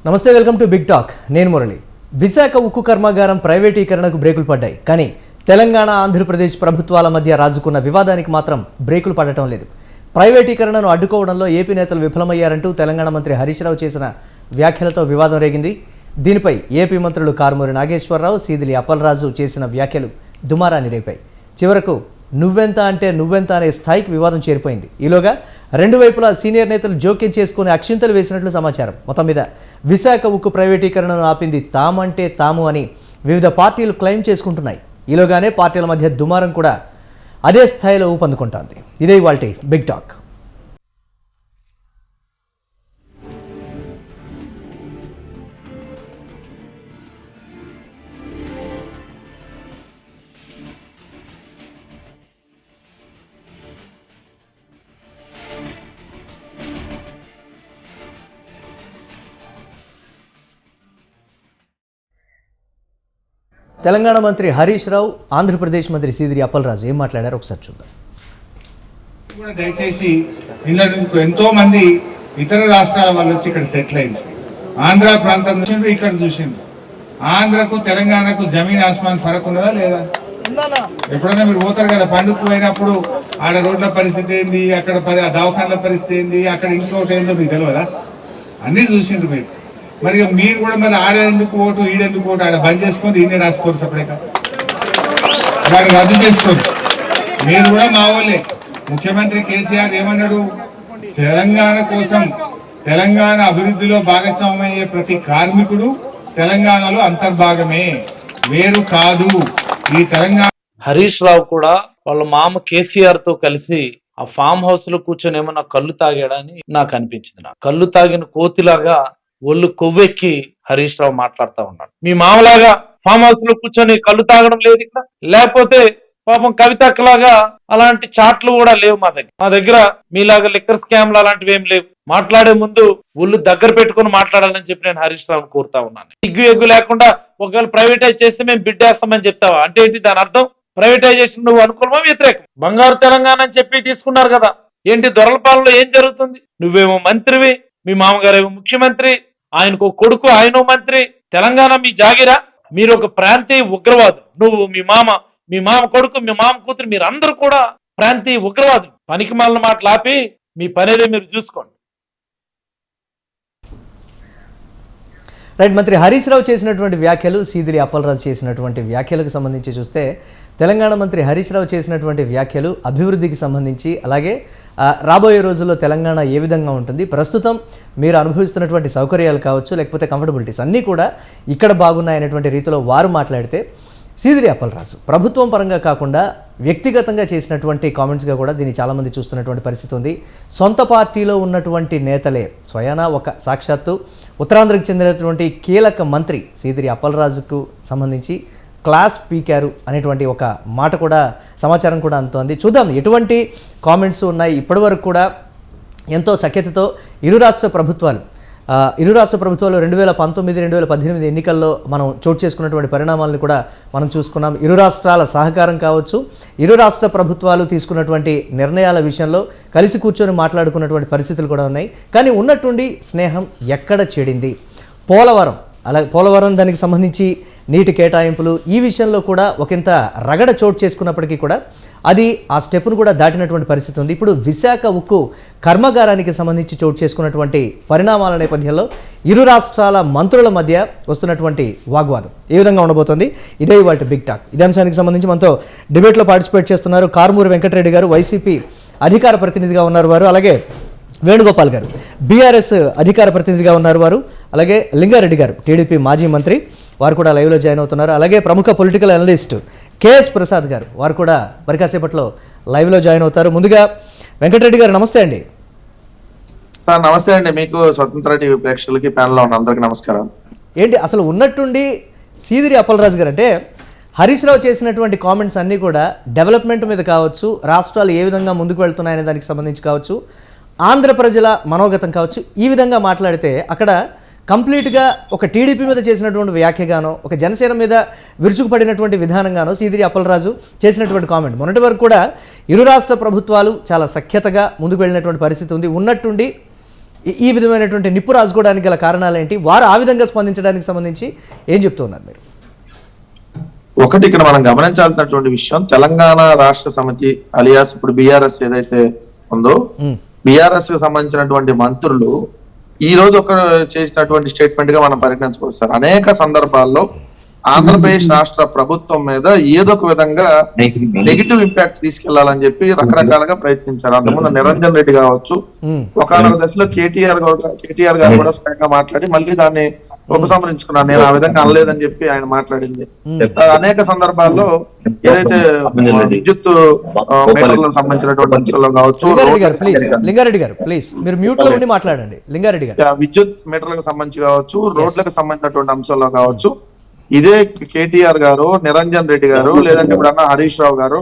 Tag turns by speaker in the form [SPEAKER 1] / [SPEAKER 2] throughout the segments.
[SPEAKER 1] నమస్తే, welcome to big talk. నేను మురళి. విశాఖ ఉక్కు కర్మాగారం ప్రైవేటీకరణకు బ్రేకులు పడ్డాయి. కానీ తెలంగాణ, ఆంధ్రప్రదేశ్ ప్రభుత్వాల మధ్య రాజుకున్న వివాదానికి మాత్రం బ్రేకులు పడటం లేదు. ప్రైవేటీకరణను అడ్డుకోవడంలో ఏపీ నేతలు విఫలమయ్యారంటూ తెలంగాణ మంత్రి హరీష్ రావు చేసిన వ్యాఖ్యలతో వివాదం రేగింది. దీనిపై ఏపీ మంత్రులు కారుమూరి నాగేశ్వరరావు, సీదిలి అప్పలరాజు చేసిన వ్యాఖ్యలు దుమారాన్ని రేపాయి. చివరకు నువ్వెంత అంటే నువ్వెంత అనే స్థాయికి వివాదం చేరిపోయింది. ఈలోగా రెండు వైపులా సీనియర్ నేతలు జోక్యం చేసుకుని అక్షింతలు వేసినట్లు సమాచారం. మొత్తం మీద విశాఖ ఉక్కు ప్రైవేటీకరణను ఆపింది తామంటే తాము అని వివిధ పార్టీలు క్లెయిమ్ చేసుకుంటున్నాయి. ఈలోగానే పార్టీల మధ్య దుమారం కూడా అదే స్థాయిలో ఊపందుకుంటోంది. ఇదే ఇవాల్టి బిగ్ టాక్. తెలంగాణ మంత్రి హరీష్ రావు, ఆంధ్రప్రదేశ్ మంత్రి సీదిరి అప్పలరాజు ఏం మాట్లాడారు ఒకసారి చూద్దాం.
[SPEAKER 2] దయచేసి ఇళ్ళ నుంచి ఎంతో మంది ఇతర రాష్ట్రాల వాళ్ళు వచ్చి ఇక్కడ సెటిల్ అయింది. ఆంధ్ర ప్రాంతం నుంచి ఇక్కడ చూసిండ్రు. ఆంధ్రకు తెలంగాణకు జమీన్ ఆస్మాన్ ఫరక్ ఉన్నదా లేదా? ఎప్పుడైనా మీరు పోతారు కదా పండుగకు పోయినప్పుడు, ఆడ రోడ్ల పరిస్థితి ఏంది, అక్కడ దవాఖాన్ల పరిస్థితి ఏంది, అక్కడ ఇంకోటి ఏందో మీకు తెలియదా? అన్నీ చూసిండ్రు మీరు. మరి మీరు కూడా మరి ఆడేందుకు ఓటు, ఈడెందుకు ఓటు, ఆడ బంద్ చేసుకొని ఈయనే రాసుకోరు సపరేట్గా, వాడు రద్దు చేసుకోరు. మీరు కూడా మా వాళ్ళే. ముఖ్యమంత్రి కేసీఆర్ ఏమన్నాడు? తెలంగాణ కోసం, తెలంగాణ అభివృద్ధిలో భాగస్వామ్యమయ్యే ప్రతి కార్మికుడు తెలంగాణలో అంతర్భాగమే, వేరు కాదు. ఈ తెలంగాణ
[SPEAKER 3] హరీష్ రావు కూడా వాళ్ళ మామ కేసీఆర్ తో కలిసి ఆ ఫామ్ హౌస్ లో కూర్చొని ఏమన్నా కళ్ళు తాగాడని నాకు అనిపించింది. నాకు కళ్ళు తాగిన కోతిలాగా ఒళ్ళు కొవ్వెక్కి హరీష్ రావు మాట్లాడుతూ ఉన్నాడు. మీ మామలాగా ఫామ్ హౌస్ లో కూర్చొని కళ్ళు తాగడం లేదు ఇక్కడ. లేకపోతే పాపం కవితక్కలాగా అలాంటి చాట్లు కూడా లేవు మా దగ్గర మీలాగా లిక్కర్ స్కామ్లు అలాంటివి ఏం లేవు. మాట్లాడే ముందు ఒళ్ళు దగ్గర పెట్టుకుని మాట్లాడాలని చెప్పి నేను హరీష్ రావుని కోరుతా ఉన్నాను. ఎగ్గు లేకుండా ఒకవేళ ప్రైవేటైజ్ చేస్తే మేము బిడ్డేస్తామని చెప్తావా? అంటే ఏంటి దాని అర్థం? ప్రైవేటైజేషన్ నువ్వు అనుకూలమా వ్యతిరేకం? బంగారు తెలంగాణ అని చెప్పి తీసుకున్నారు కదా, ఏంటి దొరల పాలనలో ఏం జరుగుతుంది? నువ్వేమో మంత్రివి, మీ మామగారేమో ముఖ్యమంత్రి, ఆయనకు కొడుకు ఆయనో మంత్రి. తెలంగాణ మీ జాగిరా? మీరు ఒక ప్రాంతీయ ఉగ్రవాదులు. నువ్వు, మీ మామ కొడుకు, మీ మామ కూతురు, మీరు అందరూ కూడా ప్రాంతీయ ఉగ్రవాదులు. పనికి మాలిన మాటలు ఆపి మీ పనేదే మీరు చూసుకోండి.
[SPEAKER 1] రైట్. మంత్రి హరీష్ రావు చేసినటువంటి వ్యాఖ్యలు, సీదిరి అప్పలరాజు చేసినటువంటి వ్యాఖ్యలకు సంబంధించి చూస్తే, తెలంగాణ మంత్రి హరీష్ రావు చేసినటువంటి వ్యాఖ్యలు అభివృద్ధికి సంబంధించి, అలాగే రాబోయే రోజుల్లో తెలంగాణ ఏ విధంగా ఉంటుంది, ప్రస్తుతం మీరు అనుభవిస్తున్నటువంటి సౌకర్యాలు కావచ్చు, లేకపోతే కంఫర్టబిలిటీస్ అన్నీ కూడా ఇక్కడ బాగున్నాయనేటువంటి రీతిలో వారు మాట్లాడితే, సీదిరి అప్పలరాజు ప్రభుత్వం పరంగా కాకుండా వ్యక్తిగతంగా చేసినటువంటి కామెంట్స్గా కూడా దీన్ని చాలామంది చూస్తున్నటువంటి పరిస్థితి ఉంది. సొంత పార్టీలో ఉన్నటువంటి నేతలే స్వయానా ఒక సాక్షాత్తు ఉత్తరాంధ్రకు చెందినటువంటి కీలక మంత్రి సీదిరి అప్పలరాజుకు సంబంధించి క్లాస్ పీకారు అనేటువంటి ఒక మాట కూడా, సమాచారం కూడా అందుతోంది. చూద్దాం ఎటువంటి కామెంట్స్ ఉన్నాయి. ఇప్పటివరకు కూడా ఎంతో సఖ్యతతో ఇరు రాష్ట్ర ప్రభుత్వాలు 2019, 2018 ఎన్నికల్లో మనం చోటు చేసుకున్నటువంటి పరిణామాలను కూడా మనం చూసుకున్నాం. ఇరు రాష్ట్రాల సహకారం కావచ్చు, ఇరు రాష్ట్ర ప్రభుత్వాలు తీసుకున్నటువంటి నిర్ణయాల విషయంలో కలిసి కూర్చొని మాట్లాడుకున్నటువంటి పరిస్థితులు కూడా ఉన్నాయి. కానీ ఉన్నట్టుండి స్నేహం ఎక్కడ చెడింది? పోలవరం దానికి సంబంధించి నీటి కేటాయింపులు, ఈ విషయంలో కూడా ఒకంత రగడ చోటు చేసుకున్నప్పటికీ కూడా అది ఆ స్టెప్ను కూడా దాటినటువంటి పరిస్థితి ఉంది. ఇప్పుడు విశాఖ ఉక్కు కర్మాగారానికి సంబంధించి చోటు చేసుకున్నటువంటి పరిణామాల నేపథ్యంలో ఇరు రాష్ట్రాల మంత్రుల మధ్య వస్తున్నటువంటి వాగ్వాదం ఏ విధంగా ఉండబోతోంది? ఇదే ఇవాళ బిగ్ టాక్. ఇదే అంశానికి సంబంధించి మనతో డిబేట్లో పార్టిసిపేట్ చేస్తున్నారు కారుమూరి వెంకటరెడ్డి గారు, వైసీపీ అధికార ప్రతినిధిగా ఉన్నారు వారు. అలాగే వేణుగోపాల్ గారు, బీఆర్ఎస్ అధికార ప్రతినిధిగా ఉన్నారు వారు. అలాగే లింగారెడ్డి గారు, టీడీపీ మాజీ మంత్రి, వారు కూడా లైవ్లో జాయిన్ అవుతున్నారు. అలాగే ప్రముఖ పొలిటికల్ అనలిస్ట్ కేఎస్ ప్రసాద్ గారు, వారు కూడా మరి కాసేపట్లో లైవ్లో జాయిన్ అవుతారు. ముందుగా వెంకటరెడ్డి గారు నమస్తే అండి.
[SPEAKER 4] నమస్తే అండి. మీకు స్వతంత్ర టీవీ ప్రేక్షకులకి, ప్యానల్లో ఉన్న అందరికీ నమస్కారం.
[SPEAKER 1] ఏంటి అసలు ఉన్నట్టుండి సీదిరి అప్పలరాజు గారు అంటే హరీష్ రావు చేసినటువంటి కామెంట్స్ అన్నీ కూడా డెవలప్మెంట్ మీద కావచ్చు, రాష్ట్రాలు ఏ విధంగా ముందుకు వెళ్తున్నాయనే దానికి సంబంధించి కావచ్చు, ఆంధ్ర ప్రజల మనోగతం కావచ్చు, ఈ విధంగా మాట్లాడితే అక్కడ కంప్లీట్గా ఒక టీడీపీ మీద చేసినటువంటి వ్యాఖ్యగానో, ఒక జనసేన మీద విరుచుకుపడినటువంటి విధానంగానో సీదిరి అప్పలరాజు చేసినటువంటి కామెంట్. మొన్నటి వరకు కూడా ఇరు రాష్ట్ర ప్రభుత్వాలు చాలా సఖ్యతగా ముందుకు వెళ్ళినటువంటి పరిస్థితి ఉంది. ఉన్నట్టుండి ఈ విధమైనటువంటి నిప్పు రాజుకోవడానికి గల కారణాలు ఏంటి? వారు ఆ విధంగా స్పందించడానికి సంబంధించి ఏం చెప్తూ ఉన్నారు మీరు?
[SPEAKER 4] ఒకటి ఇక్కడ మనం గమనించాల్సినటువంటి విషయం, తెలంగాణ రాష్ట్ర సమితి అలియాస్ ఇప్పుడు బీఆర్ఎస్ ఏదైతే ఉందో, బీఆర్ఎస్ కి సంబంధించినటువంటి మంత్రులు ఈ రోజు ఒక చేసినటువంటి స్టేట్మెంట్ గా మనం పరిగణించుకోవచ్చు సార్. అనేక సందర్భాల్లో ఆంధ్రప్రదేశ్ రాష్ట్ర ప్రభుత్వం మీద ఏదో ఒక విధంగా నెగిటివ్ ఇంపాక్ట్ తీసుకెళ్లాలని చెప్పి రకరకాలుగా ప్రయత్నించారు. అంతకుముందు నిరంజన్ రెడ్డి కావచ్చు, ఒకనొక దశలో కేటీఆర్ గారు కూడా స్వయంగా మాట్లాడి మళ్ళీ దాన్ని ఉపసంహరించుకున్నారు. నేను ఆ విధంగా అనలేదని చెప్పి ఆయన మాట్లాడింది. అనేక సందర్భాల్లో ఏదైతే విద్యుత్ మీటర్లకు సంబంధించినటువంటి అంశాల్లో కావచ్చు,
[SPEAKER 1] లింగారెడ్డి గారు ప్లీజ్ మీరు మ్యూట్ లో ఉండి మాట్లాడండి. లింగారెడ్డి గారు
[SPEAKER 4] విద్యుత్ మీటర్లకు సంబంధించి కావచ్చు, రోడ్లకు సంబంధించినటువంటి అంశాల్లో కావచ్చు, ఇదే కేటీఆర్ గారు, నిరంజన్ రెడ్డి గారు, లేదంటే ఇప్పుడన్నా హరీష్ రావు గారు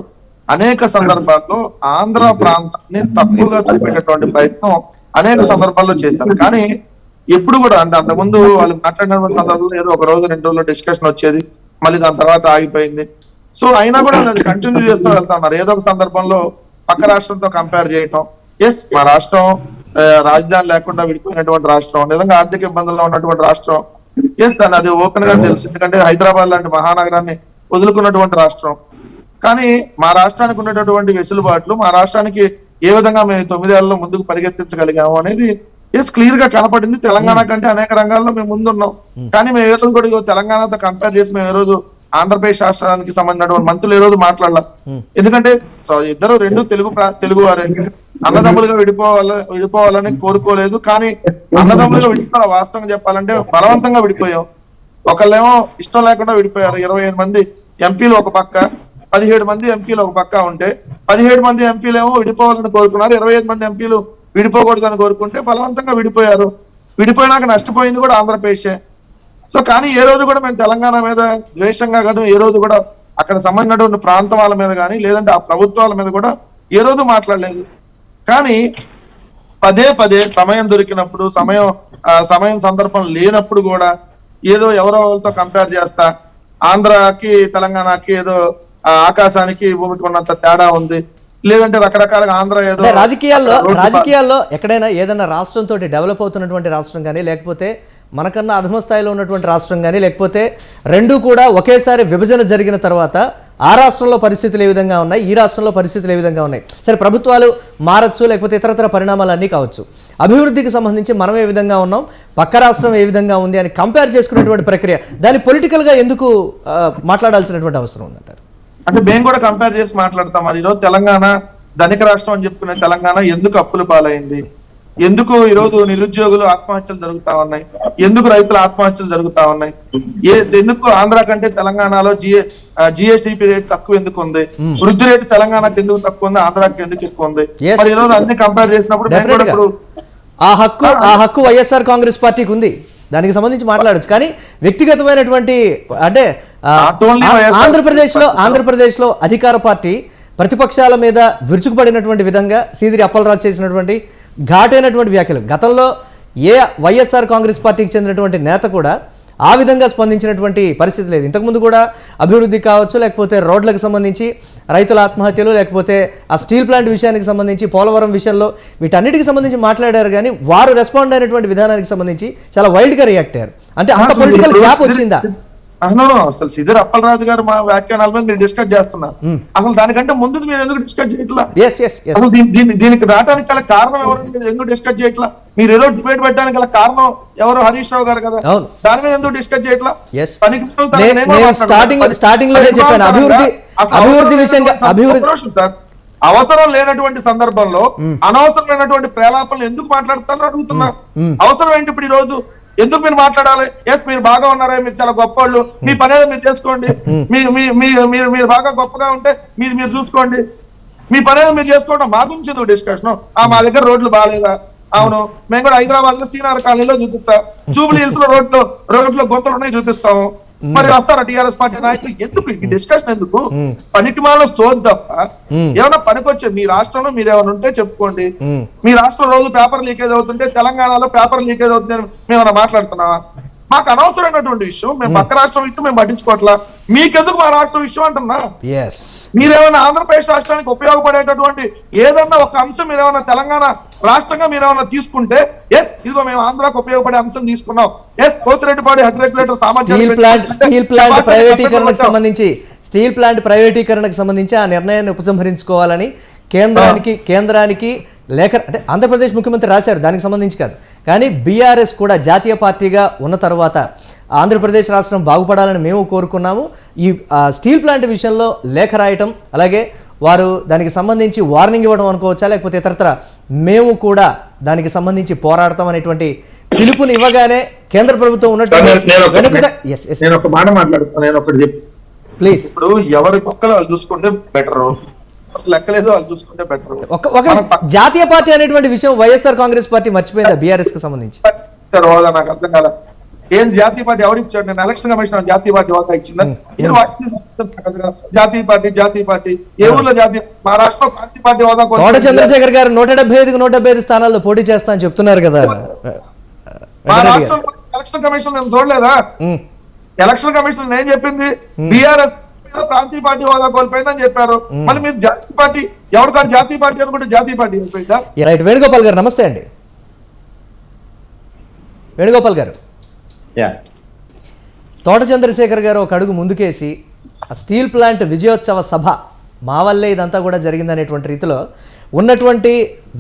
[SPEAKER 4] అనేక సందర్భాల్లో ఆంధ్ర ప్రాంతాన్ని తప్పుగా చూపెట్టేటువంటి ప్రయత్నం అనేక సందర్భాల్లో చేశారు. కానీ ఎప్పుడు కూడా అంటే అంతకుముందు వాళ్ళు మాట్లాడిన సందర్భంలో ఏదో ఒక రోజు 2 రోజుల్లో డిస్కషన్ వచ్చేది, మళ్ళీ దాని తర్వాత ఆగిపోయింది. సో అయినా కూడా కంటిన్యూ చేస్తూ వెళ్తున్నారు. ఏదో ఒక సందర్భంలో పక్క రాష్ట్రంతో కంపేర్ చేయటం. ఎస్, మా రాష్ట్రం రాజధాని లేకుండా విడిపోయినటువంటి రాష్ట్రం, నిజంగా ఆర్థిక ఇబ్బందుల్లో ఉన్నటువంటి రాష్ట్రం. ఎస్, దాన్ని అది ఓపెన్ గా తెలుసు, ఎందుకంటే హైదరాబాద్ లాంటి మహానగరాన్ని వదులుకున్నటువంటి రాష్ట్రం. కానీ మా రాష్ట్రానికి ఉన్నటువంటి వెసులుబాట్లు, మా రాష్ట్రానికి ఏ విధంగా మేము 9 ఏళ్లలో ముందుకు పరిగెత్తించగలిగాము అనేది ఎస్ క్లియర్ గా కనపడింది. తెలంగాణ కంటే అనేక రంగాల్లో మేము ముందున్నాం. కానీ మేము ఏ రోజు కూడా తెలంగాణతో కంపేర్ చేసి మేము ఏ రోజు ఆంధ్రప్రదేశ్ రాష్ట్రానికి సంబంధించినటువంటి మంత్రులు ఏ రోజు మాట్లాడాల. ఎందుకంటే ఇద్దరు రెండు తెలుగు వారే, అన్నదమ్ములుగా విడిపోవాలని కోరుకోలేదు. కానీ అన్నదమ్ములుగా విడిపోవాలి. వాస్తవంగా చెప్పాలంటే బలవంతంగా విడిపోయాం. ఒకళ్ళేమో ఇష్టం లేకుండా విడిపోయారు. 27 మంది ఎంపీలు ఒక పక్క, 17 మంది ఎంపీలు ఒక పక్క ఉంటే, 17 మంది ఎంపీలు ఏమో విడిపోవాలని కోరుకున్నారు. 25 మంది ఎంపీలు విడిపోకూడదని కోరుకుంటే బలవంతంగా విడిపోయారు. విడిపోయినాక నష్టపోయింది కూడా ఆంధ్రప్రదేశే. సో కానీ ఏ రోజు కూడా మేము తెలంగాణ మీద ద్వేషంగా కానీ, ఏ రోజు కూడా అక్కడ సంబంధించినటువంటి ప్రాంతాల మీద కానీ, లేదంటే ఆ ప్రభుత్వాల మీద కూడా ఏ రోజు మాట్లాడలేదు. కానీ పదే సమయం దొరికినప్పుడు, సమయం సందర్భం లేనప్పుడు కూడా ఏదో ఎవరో వాళ్ళతో కంపేర్ చేస్తా, ఆంధ్రాకి తెలంగాణకి ఏదో ఆకాశానికి భూమికి ఉన్నంత తేడా ఉంది, లేదంటే రకరకాలుగా ఆంధ్ర ఏదో
[SPEAKER 1] రాజకీయాల్లో ఎక్కడైనా ఏదైనా రాష్ట్రంతో డెవలప్ అవుతున్నటువంటి రాష్ట్రం కానీ, లేకపోతే మనకన్నా అధమ స్థాయిలో ఉన్నటువంటి రాష్ట్రం కానీ, లేకపోతే రెండు కూడా ఒకేసారి విభజన జరిగిన తర్వాత ఆ రాష్ట్రంలో పరిస్థితులు ఏ విధంగా ఉన్నాయి, ఈ రాష్ట్రంలో పరిస్థితులు ఏ విధంగా ఉన్నాయి, సరే ప్రభుత్వాలు మారచ్చు, లేకపోతే ఇతరతర పరిణామాలు అన్నీ కావచ్చు, అభివృద్ధికి సంబంధించి మనం ఏ విధంగా ఉన్నాం, పక్క రాష్ట్రం ఏ విధంగా ఉంది అని కంపేర్ చేసుకునేటువంటి ప్రక్రియ, దాన్ని పొలిటికల్గా ఎందుకు మాట్లాడాల్సినటువంటి అవసరం ఉందంటారు?
[SPEAKER 4] అంటే మేము కూడా కంపేర్ చేసి మాట్లాడతాం. మరి ఈరోజు తెలంగాణ ధనిక రాష్ట్రం అని చెప్పుకునే తెలంగాణ ఎందుకు అప్పుల పాలైంది, ఎందుకు ఈరోజు నిరుద్యోగులు ఆత్మహత్యలు జరుగుతా ఉన్నాయి, ఎందుకు రైతుల ఆత్మహత్యలు జరుగుతా ఉన్నాయి, ఎందుకు ఆంధ్ర కంటే తెలంగాణలో జిఎస్టిపి రేట్ తక్కువ ఎందుకు ఉంది, వృద్ధి రేటు తెలంగాణకు ఎందుకు తక్కువ ఉంది, ఆంధ్రాకి ఎందుకు ఎక్కువ ఉంది, మరి ఈరోజు అన్ని కంపేర్ చేసినప్పుడు
[SPEAKER 1] ఆ హక్కు వైఎస్ఆర్ కాంగ్రెస్ పార్టీకి ఉంది, దానికి సంబంధించి మాట్లాడచ్చు. కానీ వ్యక్తిగతమైనటువంటి అంటే ఆంధ్రప్రదేశ్లో అధికార పార్టీ ప్రతిపక్షాల మీద విరుచుకుపడినటువంటి విధంగా సీదిరి అప్పలరాజు చేసినటువంటి ఘాటైనటువంటి వ్యాఖ్యలు, గతంలో ఏ వైఎస్ఆర్ కాంగ్రెస్ పార్టీకి చెందినటువంటి నేత కూడా ఆ విధంగా స్పందించినటువంటి పరిస్థితి లేదు. ఇంతకుముందు కూడా అభివృద్ధి కావచ్చు, లేకపోతే రోడ్లకు సంబంధించి రైతుల ఆత్మహత్యలు, లేకపోతే ఆ స్టీల్ ప్లాంట్ విషయానికి సంబంధించి, పోలవరం విషయంలో వీటన్నిటికి సంబంధించి మాట్లాడారు. కానీ వారు రెస్పాండ్ అయినటువంటి విధానానికి సంబంధించి చాలా వైల్డ్గా రియాక్ట్ అయ్యారు. అంటే అంత పొలిటికల్ గ్యాప్ వచ్చిందా?
[SPEAKER 4] అసలు సీదిరి అప్పలరాజు గారు మా వ్యాఖ్యానాల మీద మీరు డిస్కస్ చేస్తున్నారు. అసలు దానికంటే ముందు మీరు ఎందుకు డిస్కస్ చేయట్లా? అసలు దీనికి రావడానికి గల కారణం ఎవరు? ఎందుకు డిస్కస్ చేయట్లా? మీరు ఏదో డిబేట్ పెట్టడానికి గల కారణం ఎవరు? హరీష్ రావు గారు కదా. దాని మీద ఎందుకు డిస్కస్ చేయట్లా? అవసరం లేనటువంటి సందర్భంలో అనవసరమైనటువంటి ప్రేలాపనలు ఎందుకు మాట్లాడుతారని అడుగుతున్నా. అవసరం ఏంటి ఇప్పుడు ఈ రోజు? ఎందుకు మీరు మాట్లాడాలి? ఎస్, మీరు బాగా ఉన్నారా, మీరు చాలా గొప్పవాళ్ళు, మీ పని ఏదో మీరు చేసుకోండి, మీరు బాగా గొప్పగా ఉంటే మీరు చూసుకోండి, మీ పని ఏదో మీరు చేసుకోవడం. మా గురించి ఎందుకు డిస్కషన్? మా దగ్గర రోడ్లు బాగాలేదా? అవును, మేము కూడా హైదరాబాద్ లో శ్రీనగర్ కాలనీలో చూపిస్తా, జూబ్లీ హిల్స్ లో రోడ్లో గొంతులు ఉన్నాయి చూపిస్తాము. మరి వస్తారా టీఆర్ఎస్ పార్టీ నాయకులు? ఎందుకు ఈ డిస్కషన్? ఎందుకు పనికి మాలో సోది తప్ప ఏమైనా పనికొచ్చే మీ రాష్ట్రంలో మీరు ఏమైనా ఉంటే చెప్పుకోండి. మీ రాష్ట్రంలో రోజు పేపర్ లీకేజ్ అవుతుంటే తెలంగాణలో పేపర్ లీకేజ్ అవుతుందని మేమైనా మాట్లాడుతున్నావా? మాకు అనవసరమైనటువంటి విషయం. మేము పక్క రాష్ట్రం విషయం మేము పట్టించుకోవట్లా, మీకెందుకు మా రాష్ట్రం విషయం అంటున్నా. మీరేమైనా ఆంధ్రప్రదేశ్ రాష్ట్రానికి ఉపయోగపడేటటువంటి ఏదన్నా ఒక అంశం మీరేమన్నా తెలంగాణ రాష్ట్రంగా మీరేమన్నా తీసుకుంటే, ఎస్ ఇదిగో మేము ఆంధ్రాకు ఉపయోగపడే అంశం తీసుకున్నాం, ఎస్ Pothireddypadu head regulator
[SPEAKER 1] steel plant ప్రైవేటీకరణకు సంబంధించి ఆ నిర్ణయాన్ని ఉపసంహరించుకోవాలని కేంద్రానికి లేఖ అంటే ఆంధ్రప్రదేశ్ ముఖ్యమంత్రి రాశారు, దానికి సంబంధించి కాదు. కానీ బీఆర్ఎస్ కూడా జాతీయ పార్టీగా ఉన్న తర్వాత ఆంధ్రప్రదేశ్ రాష్ట్రం బాగుపడాలని మేము కోరుకున్నాము. ఈ స్టీల్ ప్లాంట్ విషయంలో లేఖ రాయటం, అలాగే వారు దానికి సంబంధించి వార్నింగ్ ఇవ్వడం అనుకోవచ్చా, లేకపోతే ఇతరత్ర మేము కూడా దానికి సంబంధించి పోరాడతాం అనేటువంటి పిలుపుని ఇవ్వగానే కేంద్ర ప్రభుత్వం
[SPEAKER 4] నేను ఒక మాట మాట్లాడుతాను, నేను ఒకటి చెప్పి ప్లీజ్. ఇప్పుడు ఎవరి పక్కన వాళ్ళు చూసుకుంటే బెటర్, లెక్కలేదు వాళ్ళు చూసుకుంటే బెటర్.
[SPEAKER 1] ఒక జాతీయ పార్టీ అనేటువంటి విషయం వైఎస్ఆర్ కాంగ్రెస్ పార్టీ మర్చిపోయిందా బీఆర్ఎస్ కి సంబంధించి?
[SPEAKER 4] నాకు అర్థం కాల, ఏం జాతీయ పార్టీ ఎవడిచ్చాడు? నేను ఎలక్షన్ కమిషన్ జాతీయ పార్టీ హోదా ఇచ్చిందా? జాతీయ పార్టీ ఏ ఊర్లో జాతీయ, మా రాష్ట్రంలో ప్రాంతీయ పార్టీ హోదా.
[SPEAKER 1] కోట చంద్రశేఖర్ గారు 175 స్థానాల్లో పోటీ చేస్తా అని చెప్తున్నారు కదా.
[SPEAKER 4] మా రాష్ట్రంలో ఎలక్షన్ కమిషన్ నేను చూడలేదా? ఎలక్షన్ కమిషన్ ఏం చెప్పింది? బీఆర్ఎస్ ప్రాంతీయ పార్టీ హోదా కోల్పోయిందని చెప్పారు. మళ్ళీ మీరు జాతీయ పార్టీ ఎవరికాడు జాతీయ పార్టీ అనుకుంటే జాతీయ పార్టీ అయిపోయిందా?
[SPEAKER 1] రైట్. వేణుగోపాల్ గారు నమస్తే అండి. వేణుగోపాల్ గారు, తోట చంద్రశేఖర్ గారు ఒక అడుగు ముందుకేసి ఆ స్టీల్ ప్లాంట్ విజయోత్సవ సభ మా వల్లే ఇదంతా కూడా జరిగిందనేటువంటి రీతిలో ఉన్నటువంటి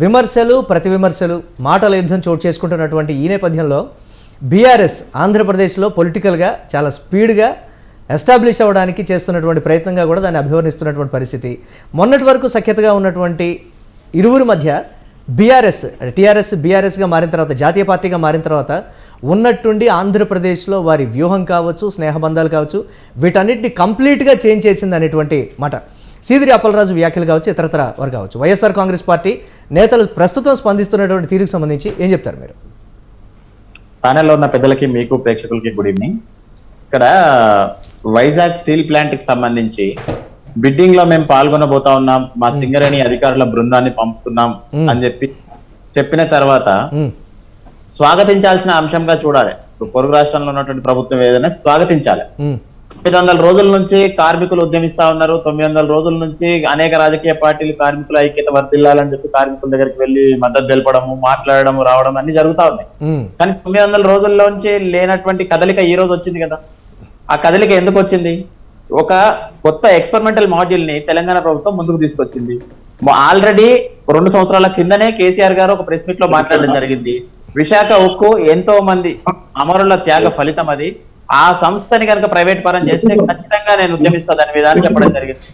[SPEAKER 1] విమర్శలు ప్రతి విమర్శలు మాటల యుద్ధం చోటు చేసుకుంటున్నటువంటి ఈ నేపథ్యంలో బీఆర్ఎస్ ఆంధ్రప్రదేశ్లో పొలిటికల్గా చాలా స్పీడ్గా ఎస్టాబ్లిష్ అవ్వడానికి చేస్తున్నటువంటి ప్రయత్నంగా కూడా దాన్ని అభివర్ణిస్తున్నటువంటి పరిస్థితి. మొన్నటి వరకు సఖ్యతగా ఉన్నటువంటి ఇరువురి మధ్య టీఆర్ఎస్ బీఆర్ఎస్గా మారిన తర్వాత, జాతీయ పార్టీగా మారిన తర్వాత ఉన్నట్టుండి ఆంధ్రప్రదేశ్లో వారి వ్యూహం కావచ్చు, స్నేహబంధాలు కావచ్చు, వీటన్నిటిని కంప్లీట్గా చేంజ్ చేసింది అనేటువంటి మాట సీదిరి అప్పలరాజు వ్యాఖ్యలు కావచ్చు, ఇతరతర వారు కావచ్చు. వైఎస్ఆర్ కాంగ్రెస్ పార్టీ నేతలు ప్రస్తుతం స్పందిస్తున్నటువంటి తీరుకు సంబంధించి ఏం చెప్తారు మీరు?
[SPEAKER 5] ప్యానెల్లో ఉన్న పెద్దలకి, మీకు ప్రేక్షకులకి గుడ్ ఈవినింగ్. ఇక్కడ వైజాగ్ స్టీల్ ప్లాంట్ కి సంబంధించి బిడ్డింగ్ లో మేము పాల్గొనబోతా ఉన్నాం, మా సింగరేణి అధికారుల బృందాన్ని పంపుతున్నాం అని చెప్పిన తర్వాత స్వాగతించాల్సిన అంశంగా చూడాలి. పొరుగు రాష్ట్రంలో ఉన్నటువంటి ప్రభుత్వం ఏదైనా స్వాగతించాలి. 900 రోజుల నుంచి కార్మికులు ఉద్యమిస్తా ఉన్నారు. 900 రోజుల నుంచి అనేక రాజకీయ పార్టీలు కార్మికుల ఐక్యత వర్ధిల్లాలని చెప్పి కార్మికుల దగ్గరికి వెళ్లి మద్దతు తెలపడము, మాట్లాడము, రావడం అన్ని జరుగుతా ఉన్నాయి. కానీ 900 రోజుల్లోంచి లేనటువంటి కదలిక ఈ రోజు వచ్చింది కదా. ఆ కదలిక ఎందుకు వచ్చింది? ఒక కొత్త ఎక్స్పెరిమెంటల్ మాడ్యూల్ ని తెలంగాణ ప్రభుత్వం ముందుకు తీసుకొచ్చింది. ఆల్రెడీ 2 సంవత్సరాల కిందనే కేసీఆర్ గారు ఒక ప్రెస్ మీట్ లో మాట్లాడడం జరిగింది. విశాఖ ఉక్కు ఎంతో మంది అమరుల త్యాగ ఫలితం, అది ఆ సంస్థని కనుక ప్రైవేట్ పరం చేస్తే ఖచ్చితంగా నేను ఉద్యమిస్తా దాని విధానం చెప్పడం జరిగింది.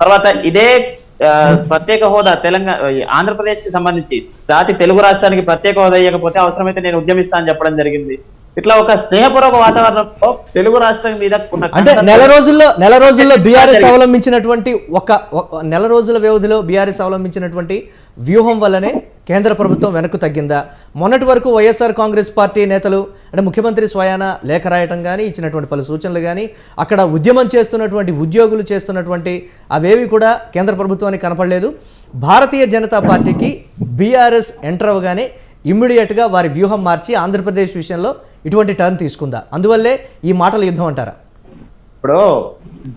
[SPEAKER 5] తర్వాత ఇదే ప్రత్యేక హోదా ఆంధ్రప్రదేశ్ కి సంబంధించి దాటి తెలుగు రాష్ట్రానికి ప్రత్యేక హోదా ఇవ్వకపోతే అవసరమైతే నేను ఉద్యమిస్తా అని చెప్పడం జరిగింది. ఇట్లా ఒక స్నేహపూర్వక వాతావరణంలో తెలుగు రాష్ట్రం మీద
[SPEAKER 1] అంటే నెల రోజుల్లో బీఆర్ఎస్ అవలంబించినటువంటి నెల రోజుల వ్యవధిలో బీఆర్ఎస్ అవలంబించినటువంటి వ్యూహం వల్లనే కేంద్ర ప్రభుత్వం వెనక్కు తగ్గిందా? మొన్నటి వరకు వైఎస్ఆర్ కాంగ్రెస్ పార్టీ నేతలు అంటే ముఖ్యమంత్రి స్వయాన లేఖ రాయటం కానీ, ఇచ్చినటువంటి పలు సూచనలు కానీ, అక్కడ ఉద్యమం చేస్తున్నటువంటి ఉద్యోగులు చేస్తున్నటువంటి అవేవి కూడా కేంద్ర ప్రభుత్వానికి కనపడలేదు. భారతీయ జనతా పార్టీకి బీఆర్ఎస్ ఎంటర్ అవ్వగానే ఇమ్మీడియట్గా వారి వ్యూహం మార్చి ఆంధ్రప్రదేశ్ విషయంలో ఇటువంటి టర్న్ తీసుకుందా? అందువల్లే ఈ మాటల యుద్ధం అంటారా?
[SPEAKER 5] ఇప్పుడు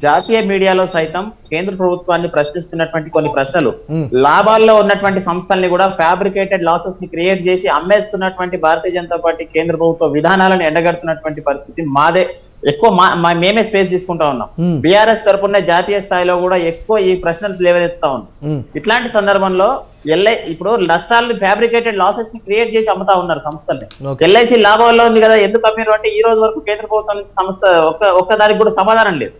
[SPEAKER 5] జాతీయ మీడియాలో సైతం కేంద్ర ప్రభుత్వాన్ని ప్రశ్నిస్తున్నటువంటి కొన్ని ప్రశ్నలు, లాభాల్లో ఉన్నటువంటి సంస్థల్ని కూడా ఫ్యాబ్రికేటెడ్ లాసెస్ ని క్రియేట్ చేసి అమ్మేస్తున్నటువంటి భారతీయ జనతా పార్టీ కేంద్ర ప్రభుత్వ విధానాలను ఎండగడుతున్నటువంటి పరిస్థితి మాదే. ఎక్కువ మేమే స్పేస్ తీసుకుంటా ఉన్నాం. బీఆర్ఎస్ తరపున జాతీయ స్థాయిలో కూడా ఎక్కువ ఈ ప్రశ్నలు లేవనెత్తుతా ఉన్నాం. ఇట్లాంటి సందర్భంలో ఇప్పుడు నష్టాలను ఫ్యాబ్రికేటెడ్ లాసెస్ ని క్రియేట్ చేసి అమ్ముతా ఉన్నారు సంస్థల్ని. ఎల్ఐసి లాభాల్లో ఉంది కదా, ఎందుకు అమ్మిరు అంటే ఈ రోజు వరకు కేంద్ర ప్రభుత్వం నుంచి సంస్థ ఒక్కదానికి కూడా సమాధానం లేదు.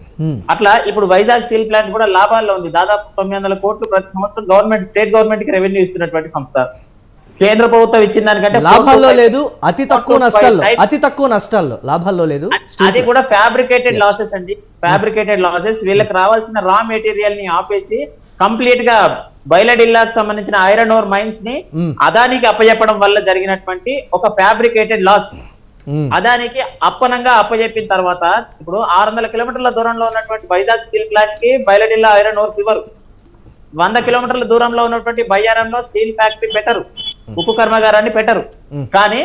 [SPEAKER 5] అట్లా ఇప్పుడు వైజాగ్ స్టీల్ ప్లాంట్ కూడా లాభాల్లో ఉంది. దాదాపు 900 కోట్లు ప్రతి సంవత్సరం గవర్నమెంట్, స్టేట్ గవర్నమెంట్ కి రెవెన్యూ ఇస్తున్నటువంటి సంస్థ. కేంద్ర ప్రభుత్వం ఇచ్చిన దానికంటే
[SPEAKER 1] లాభాల్లో లేదు, అతి తక్కువ నష్టాల్లో లాభాల్లో లేదు.
[SPEAKER 5] అది కూడా ఫ్యాబ్రికేటెడ్ లాసెస్ అండి. Fabricated losses. వీళ్ళకి రావాల్సిన రా మెటీరియల్ ని ఆపేసి కంప్లీట్ గా బయలడిల్లాకు సంబంధించిన ఐరన్ ఓర్ మైన్స్ ని అదానికి అప్పచెప్పడం వల్ల జరిగినటువంటి ఒక ఫ్యాబ్రికేటెడ్ లాస్. అదానికి అప్పనంగా అప్పచెప్పిన తర్వాత ఇప్పుడు 600 కిలోమీటర్ల దూరంలో ఉన్నటువంటి వైజాగ్ స్టీల్ ప్లాంట్ కి బయలడిల్లా ఐరన్ ఓర్స్ ఇవ్వరు. 100 కిలోమీటర్ల దూరంలో ఉన్నటువంటి బయ్యారంలో స్టీల్ ఫ్యాక్టరీ పెట్టరు, ఉక్కు కర్మాగారాన్ని పెట్టరు. కానీ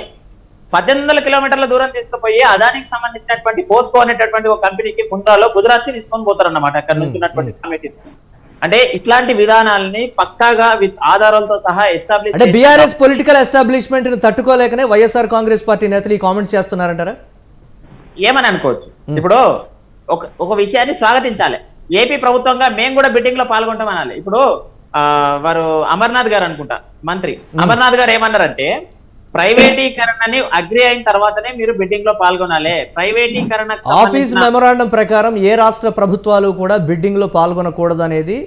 [SPEAKER 5] 1800 కిలోమీటర్ల దూరం తీసుకుపోయి అదానికి సంబంధించినటువంటి పోస్కో అనేటటువంటి ఒక కంపెనీకి ముంద్రాలో గుజరాత్ కి తీసుకొని పోతారన్నమాట అక్కడ నుంచి ఉన్నటువంటి కమిటీ. అంటే ఇట్లాంటి విధానాలని పక్కాగా విత్ ఆధారాలతో సహా ఎస్టాబ్లిష్
[SPEAKER 1] అంటే బీఆర్ఎస్ పొలిటికల్ ఎస్టాబ్లిష్మెంట్ ని తట్టుకోలేకనే వైఎస్ఆర్ కాంగ్రెస్ పార్టీ నేతలు ఈ కామెంట్స్ చేస్తున్నారంటారా?
[SPEAKER 5] ఏమని అనుకోవచ్చు. ఇప్పుడు ఒక విషయాన్ని స్వాగతించాలి. ఏపీ ప్రభుత్వంగా మేము కూడా బిడ్డింగ్ లో పాల్గొంటాం అనాలి. ఇప్పుడు వారు అమర్నాథ్ గారు అనుకుంటా మంత్రి అమర్నాథ్ గారు ఏమన్నారంటే ప్రైవేటీకరణని అగ్రి అయిన తర్వాతనే మీరు బిడ్డింగ్ లో పాల్గొనాలి. ప్రైవేటీకరణ
[SPEAKER 1] ఆఫీస్ మెమొరాండం ప్రకారం ఏ రాష్ట్ర ప్రభుత్వాలు కూడా బిడ్డింగ్ లో పాల్గొనకూడదు అనేది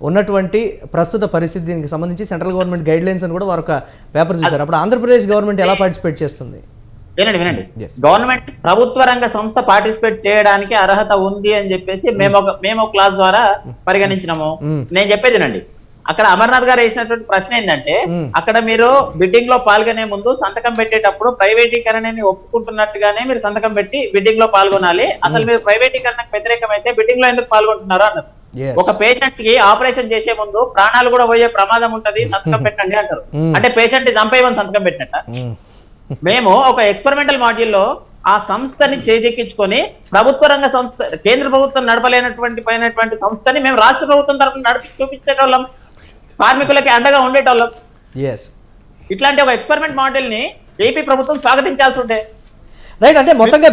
[SPEAKER 1] ఉన్నటువంటి ప్రస్తుత పరిస్థితి. దీనికి సంబంధించి సెంట్రల్ గవర్నమెంట్ గైడ్ లైన్స్ అని కూడా వారు ఒక పేపర్ చూశారు. అప్పుడు ఆంధ్రప్రదేశ్ గవర్నమెంట్ ఎలా పార్టిసిపేట్ చేస్తుంది?
[SPEAKER 5] వినండి. గవర్నమెంట్ ప్రభుత్వ రంగ సంస్థ పార్టిసిపేట్ చేయడానికి అర్హత ఉంది అని చెప్పేసి మేము క్లాస్ ద్వారా పరిగణించినాము. నేను చెప్పేది వినండి. అక్కడ అమర్నాథ్ గారు వేసినటువంటి ప్రశ్న ఏంటంటే అక్కడ మీరు బిడ్డింగ్ లో పాల్గొనే ముందు సంతకం పెట్టేటప్పుడు ప్రైవేటీకరణని ఒప్పుకుంటున్నట్టుగానే మీరు సంతకం పెట్టి బిడ్డింగ్ లో పాల్గొనాలి. అసలు మీరు ప్రైవేటీకరణకు వ్యతిరేకమైతే బిడ్డింగ్ లో ఎందుకు పాల్గొంటున్నారు అన్నారు. ఒక పేషెంట్ కి ఆపరేషన్ చేసే ముందు ప్రాణాలు కూడా పోయే ప్రమాదం ఉంటది, సంతకం పెట్టండి అంటారు. అంటే పేషెంట్ చంపేయమని సంతకం పెట్టినట్ట. మేము ఒక ఎక్స్పెరిమెంటల్ మాడ్యూల్లో ఆ సంస్థని చేజెక్కించుకొని ప్రభుత్వ రంగ సంస్థ కేంద్ర ప్రభుత్వం నడపలేనటువంటి సంస్థని మేము రాష్ట్ర ప్రభుత్వం తరఫున నడిపి చూపించేటోళ్ళం, కార్మికులకి అండగా ఉండేటోళ్ళం. ఇట్లాంటి ఒక ఎక్స్పెరిమెంట్ మోడల్ ని ఏపీ ప్రభుత్వం స్వాగతించాల్సి ఉంటే
[SPEAKER 1] రైట్. అంటే మొత్తంగా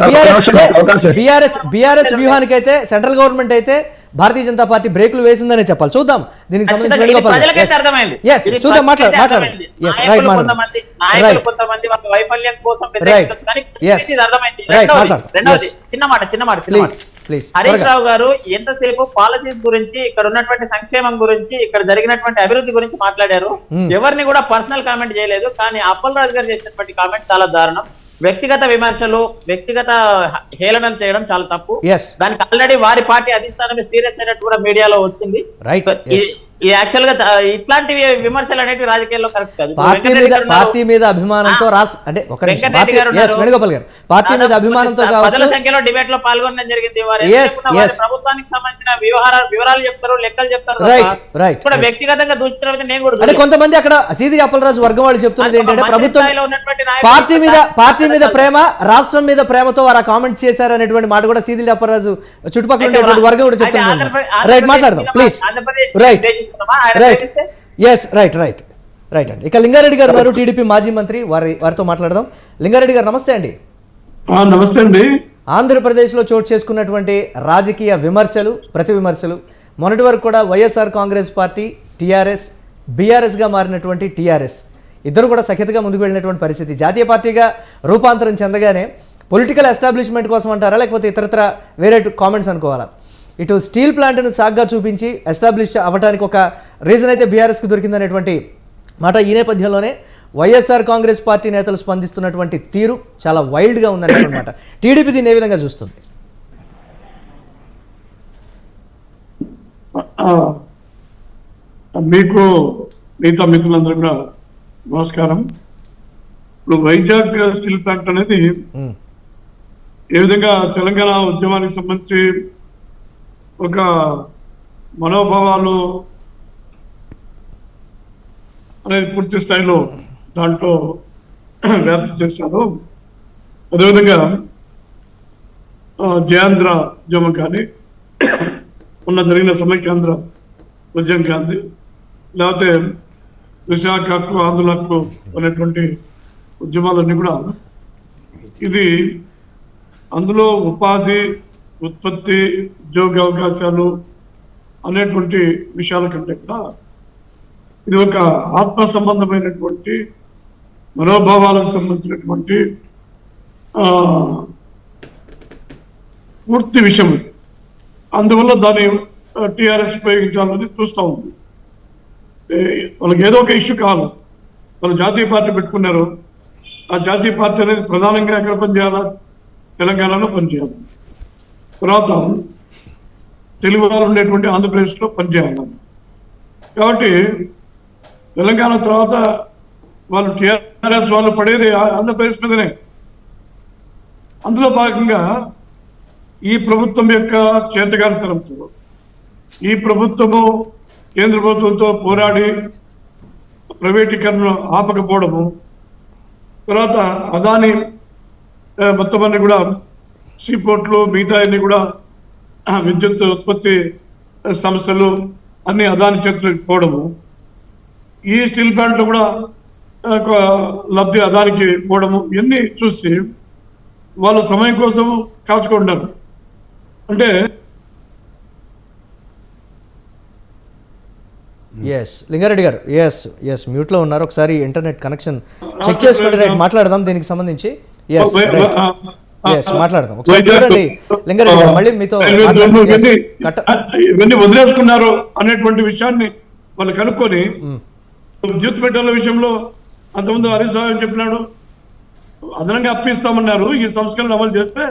[SPEAKER 1] బీఆర్ఎస్ వ్యూహానికి అయితే సెంట్రల్ గవర్నమెంట్ అయితే భారతీయ జనతా పార్టీ బ్రేకులు వేసిందనే చెప్పాలి. చూద్దాం దీనికి సంబంధించి
[SPEAKER 5] హరీష్ రావు గారు ఎంతసేపు పాలసీస్ గురించి, ఇక్కడ ఉన్నటువంటి సంక్షేమం గురించి, ఇక్కడ జరిగినటువంటి అభివృద్ధి గురించి మాట్లాడారు. ఎవరిని కూడా పర్సనల్ కామెంట్ చేయలేదు. కానీ అప్పలరాజు గారు చేసినటువంటి కామెంట్ చాలా దారుణం. వ్యక్తిగత విమర్శలు, వ్యక్తిగత హేళనలు చేయడం చాలా తప్పు. దానికి ఆల్రెడీ వారి పార్టీ అధిష్టానమే సీరియస్ అయినట్టు కూడా మీడియాలో వచ్చింది. యాక్చువల్ గా ఇట్లాంటి విమర్శలు అనేవి రాజకీయాల్లో కరెక్ట్ కాదు.
[SPEAKER 1] పార్టీ మీద అభిమానంతో అంటే వేణుగోపాల్ గారు పార్టీ మీద అభిమానంతో
[SPEAKER 5] పదుల సంఖ్యలో డిబేట్ లో పాల్గొనడం జరిగింది. ప్రభుత్వానికి సంబంధించిన వివరాలు చెప్తారు, లెక్కలు చెప్తారు. కూడా వ్యక్తిగతంగా దూషించడం నేను కూడా
[SPEAKER 1] అంటే కొంతమంది అక్కడ సీదిరి అప్పలరాజు వర్గం వాళ్ళు చెప్తున్నది ఏంటంటే ప్రభుత్వం పార్టీ మీద ప్రేమ, రాష్ట్రం మీద ప్రేమతో వారు కామెంట్ చేశారు అనేటువంటి మాట కూడా సీదిరి అప్పలరాజు చుట్టుపక్కల ఉండేటువంటి వర్గం కూడా చెప్తున్నారు. రైట్, మాట్లాడదాం ప్లీజ్. రైట్ అండి. ఇక లింగారెడ్డి గారు ఉన్నారు, టీడీపీ మాజీ మంత్రి, వారితో మాట్లాడదాం. లింగారెడ్డి గారు నమస్తే అండి.
[SPEAKER 6] నమస్తే అండి.
[SPEAKER 1] ఆంధ్రప్రదేశ్ లో చోటు చేసుకున్నటువంటి రాజకీయ విమర్శలు, ప్రతి విమర్శలు మొన్నటి వరకు కూడా YSR Congress party, TRS, BRS గా మారినటువంటి టీఆర్ఎస్ ఇద్దరు కూడా సఖ్యతగా ముందుకు వెళ్ళినటువంటి పరిస్థితి. జాతీయ పార్టీగా రూపాంతరం చెందగానే పొలిటికల్ ఎస్టాబ్లిష్మెంట్ కోసం అంటారా, లేకపోతే ఇతరత్ర వేరే కామెంట్స్ అనుకోవాలా? ఇటు స్టీల్ ప్లాంట్ను సాగ్గా చూపించి ఎస్టాబ్లిష్ అవ్వడానికి ఒక రీజన్ అయితే బీఆర్ఎస్కి దొరికిందనేటువంటి మాట. ఈ నేపథ్యంలోనే వైఎస్ఆర్ కాంగ్రెస్ పార్టీ నేతలు స్పందిస్తున్నటువంటి తీరు చాలా వైల్డ్గా ఉందనేటువంటి మాట. టీడీపీ దీన్ని ఏ విధంగా చూస్తుంది?
[SPEAKER 6] మీకు మిగతా మిత్రులందరూ కూడా నమస్కారం. ఇప్పుడు వైజాగ్ స్టీల్ ప్లాంట్ అనేది ఏ విధంగా తెలంగాణ ఉద్యమానికి సంబంధించి ఒక మనోభావాలు అనేది పూర్తి స్థాయిలో దాంట్లో వ్యాప్తి చేశారు. అదేవిధంగా జయాంధ్ర ఉద్యమం కానీ, జరిగిన సమైక్యాంధ్ర ఉద్యమం కానీ, లేకపోతే విశాఖకు, ఆంధ్రులకు అనేటువంటి ఉద్యమాలన్నీ కూడా ఇది అందులో ఉపాధి, ఉత్పత్తి, ఉద్యోగ అవకాశాలు అనేటువంటి విషయాల కంటే కూడా ఇది ఒక ఆత్మ సంబంధమైనటువంటి మనోభావాలకు సంబంధించినటువంటి పూర్తి విషయం. అందువల్ల దాన్ని టీఆర్ఎస్ ఉపయోగించాలని చూస్తూ ఉంది. వాళ్ళకి ఏదో ఒక ఇష్యూ కావాలి. వాళ్ళు జాతీయ పార్టీ పెట్టుకున్నారు. ఆ జాతీయ పార్టీ అనేది ప్రధానంగా ఎక్కడ పనిచేయాలా? తెలంగాణలో పనిచేయాలి. తర్వాత తెలుగు వాళ్ళు ఉండేటువంటి ఆంధ్రప్రదేశ్లో పనిచేయాలి. కాబట్టి తెలంగాణ తర్వాత వాళ్ళు టీఆర్ఎస్ వాళ్ళు పడేది ఆంధ్రప్రదేశ్ మీదనే. అందులో భాగంగా ఈ ప్రభుత్వం యొక్క చేతగానితనంతో, ఈ ప్రభుత్వము కేంద్ర ప్రభుత్వంతో పోరాడి ప్రైవేటీకరణ ఆపకపోవడము, తర్వాత అదాని మొత్తం అన్ని కూడా సీపోర్ట్లు మిగతా అన్ని కూడా విద్యుత్ ఉత్పత్తి సంస్థలు అన్ని అదాని చేతులకు పోవడము, ఈ స్టీల్ ప్లాంట్లు కూడా లబ్ధి అదానికి పోవడము, ఇవన్నీ చూసి వాళ్ళ సమయం కోసం కాచుకుంటారు. అంటే
[SPEAKER 1] ఎస్ లింగారెడ్డి గారు, ఎస్ మ్యూట్లో ఉన్నారు. ఒకసారి ఇంటర్నెట్ కనెక్షన్ చెక్ చేసుకోండి. రైట్, మాట్లాడదాం దీనికి సంబంధించి. మాట్లాడదాం ఒకసారి. చూడండి లింగారెడ్డి గారు, మళ్ళీ మీతో
[SPEAKER 6] ఇవన్నీ వదిలేసుకున్నారు అనేటువంటి విషయాన్ని వాళ్ళు కనుక్కొని విద్యుత్ మెటీరియల్ విషయంలో అంతకుముందు హరీష్ రావు చెప్పినాడు, అదనంగా అప్పిస్తామన్నారు. ఈ సంస్కరణ అమలు చేస్తే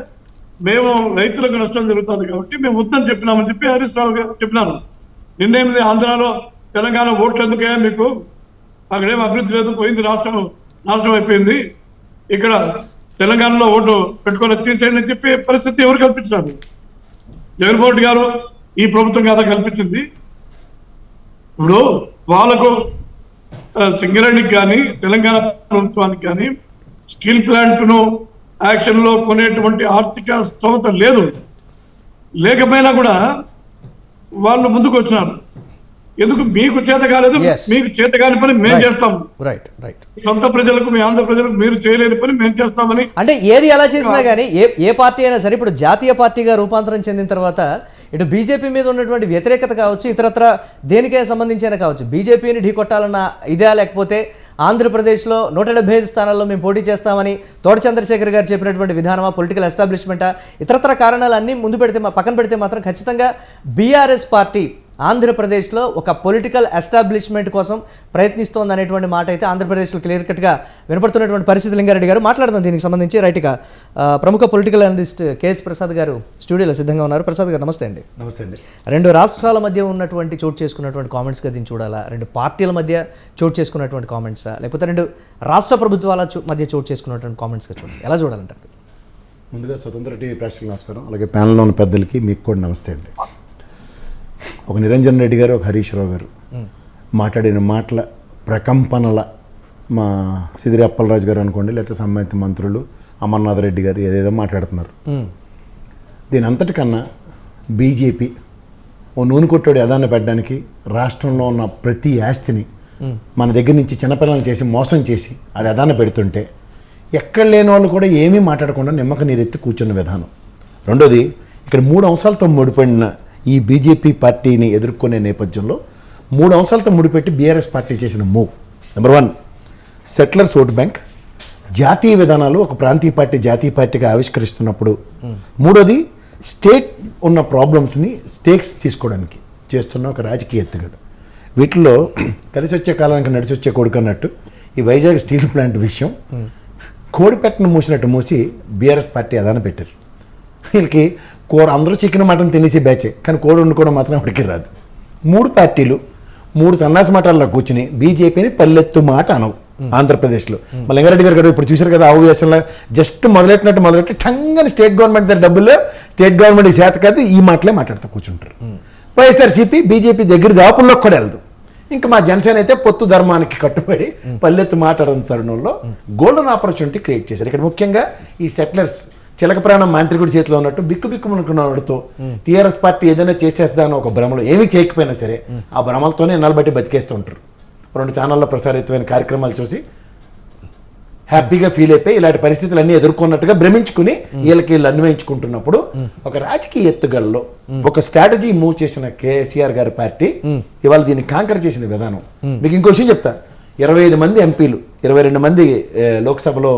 [SPEAKER 6] మేము రైతులకు నష్టం జరుగుతుంది కాబట్టి మేము వద్దని చెప్పినామని చెప్పి హరీష్ రావు గారు చెప్పినారు. నిన్నేమి ఆంధ్రాలో తెలంగాణ ఓట్లు ఎందుకే మీకు, అక్కడేం అభివృద్ధి లేదు, పోయింది, రాష్ట్రం నాశనం అయిపోయింది, ఇక్కడ తెలంగాణలో ఓటు పెట్టుకొని తీసేయండి అని చెప్పి పరిస్థితి ఎవరు కల్పించినారు? జగన్మోహన్ రెడ్డి గారు ఈ ప్రభుత్వం కదా కల్పించింది. ఇప్పుడు వాళ్ళకు సింగరేణికి కానీ తెలంగాణ ప్రభుత్వానికి కానీ స్టీల్ ప్లాంట్ ను యాక్షన్ లో కొనేటువంటి ఆర్థిక స్తోమత లేదు. లేకపోయినా కూడా వాళ్ళు ముందుకు వచ్చినారు. ఎందుకు? మీకు చేత కాలేదు, మీకు చేత కాని పని మేము చేస్తాం.
[SPEAKER 1] రైట్ రైట్
[SPEAKER 6] సొంత ప్రజలకు, మీ ఆంధ్ర ప్రజలకు మీరు చేయలేని పని మేము చేస్తామని.
[SPEAKER 1] అంటే ఏది ఎలా చేసినా కానీ ఏ పార్టీ అయినా సరే, ఇప్పుడు జాతీయ పార్టీగా రూపాంతరం చెందిన తర్వాత ఇటు బీజేపీ మీద ఉన్నటువంటి వ్యతిరేకత కావచ్చు, ఇతరత్ర దేనికైనా సంబంధించిన కావచ్చు, బీజేపీని ఢీకొట్టాలన్న ఇదే, లేకపోతే ఆంధ్రప్రదేశ్లో 175 స్థానాల్లో మేము పోటీ చేస్తామని తోట చంద్రశేఖర్ గారు చెప్పినటువంటి విధానమా, పొలిటికల్ ఎస్టాబ్లిష్మెంటా, ఇతరత్ర కారణాలన్నీ ముందు పెడితే, పక్కన పెడితే మాత్రం ఖచ్చితంగా బీఆర్ఎస్ పార్టీ ఆంధ్రప్రదేశ్లో ఒక పొలిటికల్ ఎస్టాబ్లిష్మెంట్ కోసం ప్రయత్నిస్తోంది అనేటువంటి మాట అయితే ఆంధ్రప్రదేశ్లో క్లియర్ కట్గా వినపడుతున్నటువంటి పరిస్థితి. లింగారెడ్డి గారు మాట్లాడదాం దీనికి సంబంధించి. రైట్గా ప్రముఖ పొలిటికల్ అనలిస్ట్ కేఎస్ ప్రసాద్ గారు స్టూడియోలో సిద్ధంగా ఉన్నారు. ప్రసాద్ గారు నమస్తే అండి.
[SPEAKER 7] నమస్తే అండి.
[SPEAKER 1] రెండు రాష్ట్రాల మధ్య ఉన్నటువంటి చోటు చేసుకున్నటువంటి కామెంట్స్గా దీన్ని చూడాలా, రెండు పార్టీల మధ్య చోటు చేసుకున్నటువంటి కామెంట్సా, లేకపోతే రెండు రాష్ట్ర ప్రభుత్వాల మధ్య చోటు చేసుకున్నటువంటి కామెంట్స్గా చూడాలి, ఎలా చూడాలంటారు?
[SPEAKER 7] ముందుగా స్వతంత్ర టీవీ ప్రేక్షకులకు నమస్కారం, అలాగే ప్యానల్లో ఉన్న పెద్దలకి మీకు కూడా నమస్తే అండి. ఒక నిరంజన్ రెడ్డి గారు, ఒక హరీష్ రావు గారు మాట్లాడిన మాటల ప్రకంపనల మా సిదిరి అప్పలరాజు గారు అనుకోండి, లేకపోతే సంబంధిత మంత్రులు అమర్నాథ్ రెడ్డి గారు ఏదేదో మాట్లాడుతున్నారు. దీని అంతటికన్నా బీజేపీ ఓ నూనె కొట్టాడు యదాన్ని పెట్టడానికి రాష్ట్రంలో ఉన్న ప్రతి ఆస్తిని మన దగ్గర నుంచి చిన్నపిల్లలను చేసి మోసం చేసి అది యదాన్ని పెడుతుంటే ఎక్కడ లేని వాళ్ళు కూడా ఏమీ మాట్లాడకుండా నిమ్మక నీరెత్తి కూర్చున్న విధానం. రెండోది, ఇక్కడ 3 అంశాలతో ముడిపడిన ఈ బీజేపీ పార్టీని ఎదుర్కొనే నేపథ్యంలో 3 అంశాలతో ముడిపెట్టి బీఆర్ఎస్ పార్టీ చేసిన move. Number 1, settlers vote bank. జాతీయ విధానాలు ఒక ప్రాంతీయ పార్టీ జాతీయ పార్టీగా ఆవిష్కరిస్తున్నప్పుడు, మూడోది స్టేట్ ఉన్న ప్రాబ్లమ్స్ని స్టేక్స్ తీసుకోవడానికి చేస్తున్న ఒక రాజకీయ ఎత్తుగడ. వీటిలో కలిసి వచ్చే కాలానికి నడిచి వచ్చే కొడుకు అన్నట్టు ఈ వైజాగ్ స్టీల్ ప్లాంట్ విషయం కోడిపెట్టను మూసినట్టు మూసి బీఆర్ఎస్ పార్టీ అదాన పెట్టారు. వీళ్ళకి కూర అందరూ చికెన్ మటన్ తినేసి బ్యాచే, కానీ కోడి వండుకోవడం మాత్రం ఎవరికి రాదు. 3 పార్టీలు 3 సన్నాసి మాటల్లో కూర్చుని బీజేపీని పల్లెత్తు మాట అనవు ఆంధ్రప్రదేశ్లో. మళ్ళీ లింగారెడ్డి గారు ఇప్పుడు చూశారు కదా, ఆవు వేసంలో జస్ట్ మొదలెట్టి టంగని స్టేట్ గవర్నమెంట్ దగ్గర డబ్బులు, స్టేట్ గవర్నమెంట్ చేత కాదు ఈ మాటలే మాట్లాడుతూ కూర్చుంటారు. వైఎస్ఆర్సీపీ బీజేపీ దగ్గర దాపుల్లో కూడా వెళ్ళదు. ఇంకా మా జనసేన అయితే పొత్తు ధర్మానికి కట్టుబడి పల్లెత్తు మాట్లాడిన తరుణంలో గోల్డెన్ ఆపర్చునిటీ క్రియేట్ చేశారు. ఇక్కడ ముఖ్యంగా ఈ సెటిలర్స్ చిలక ప్రాణం మాంత్రికుడి చేతిలో ఉన్నట్టు బిక్కుబిక్కుమనుకున్నవాడితో టీఆర్ఎస్ పార్టీ ఏదైనా చేసేస్తానో ఒక భ్రమలో, ఏమీ చేయకపోయినా సరే ఆ భ్రమలతోనే ఎన్నాళ్ళబట్టి బతికేస్తూ ఉంటారు. 2 ఛానల్లో ప్రసారితమైన కార్యక్రమాలు చూసి హ్యాపీగా ఫీల్ అయిపోయి ఇలాంటి పరిస్థితులు అన్నీ ఎదుర్కొన్నట్టుగా భ్రమించుకుని వీళ్ళకి వీళ్ళు అన్వయించుకుంటున్నప్పుడు ఒక రాజకీయ ఎత్తుగడలో ఒక స్ట్రాటజీ మూవ్ చేసిన కేసీఆర్ గారి పార్టీ ఇవాళ దీన్ని కాంకర్ చేసిన విధానం. మీకు ఇంకో విషయం చెప్తా, 25 మంది ఎంపీలు, 22 మంది లోక్సభలో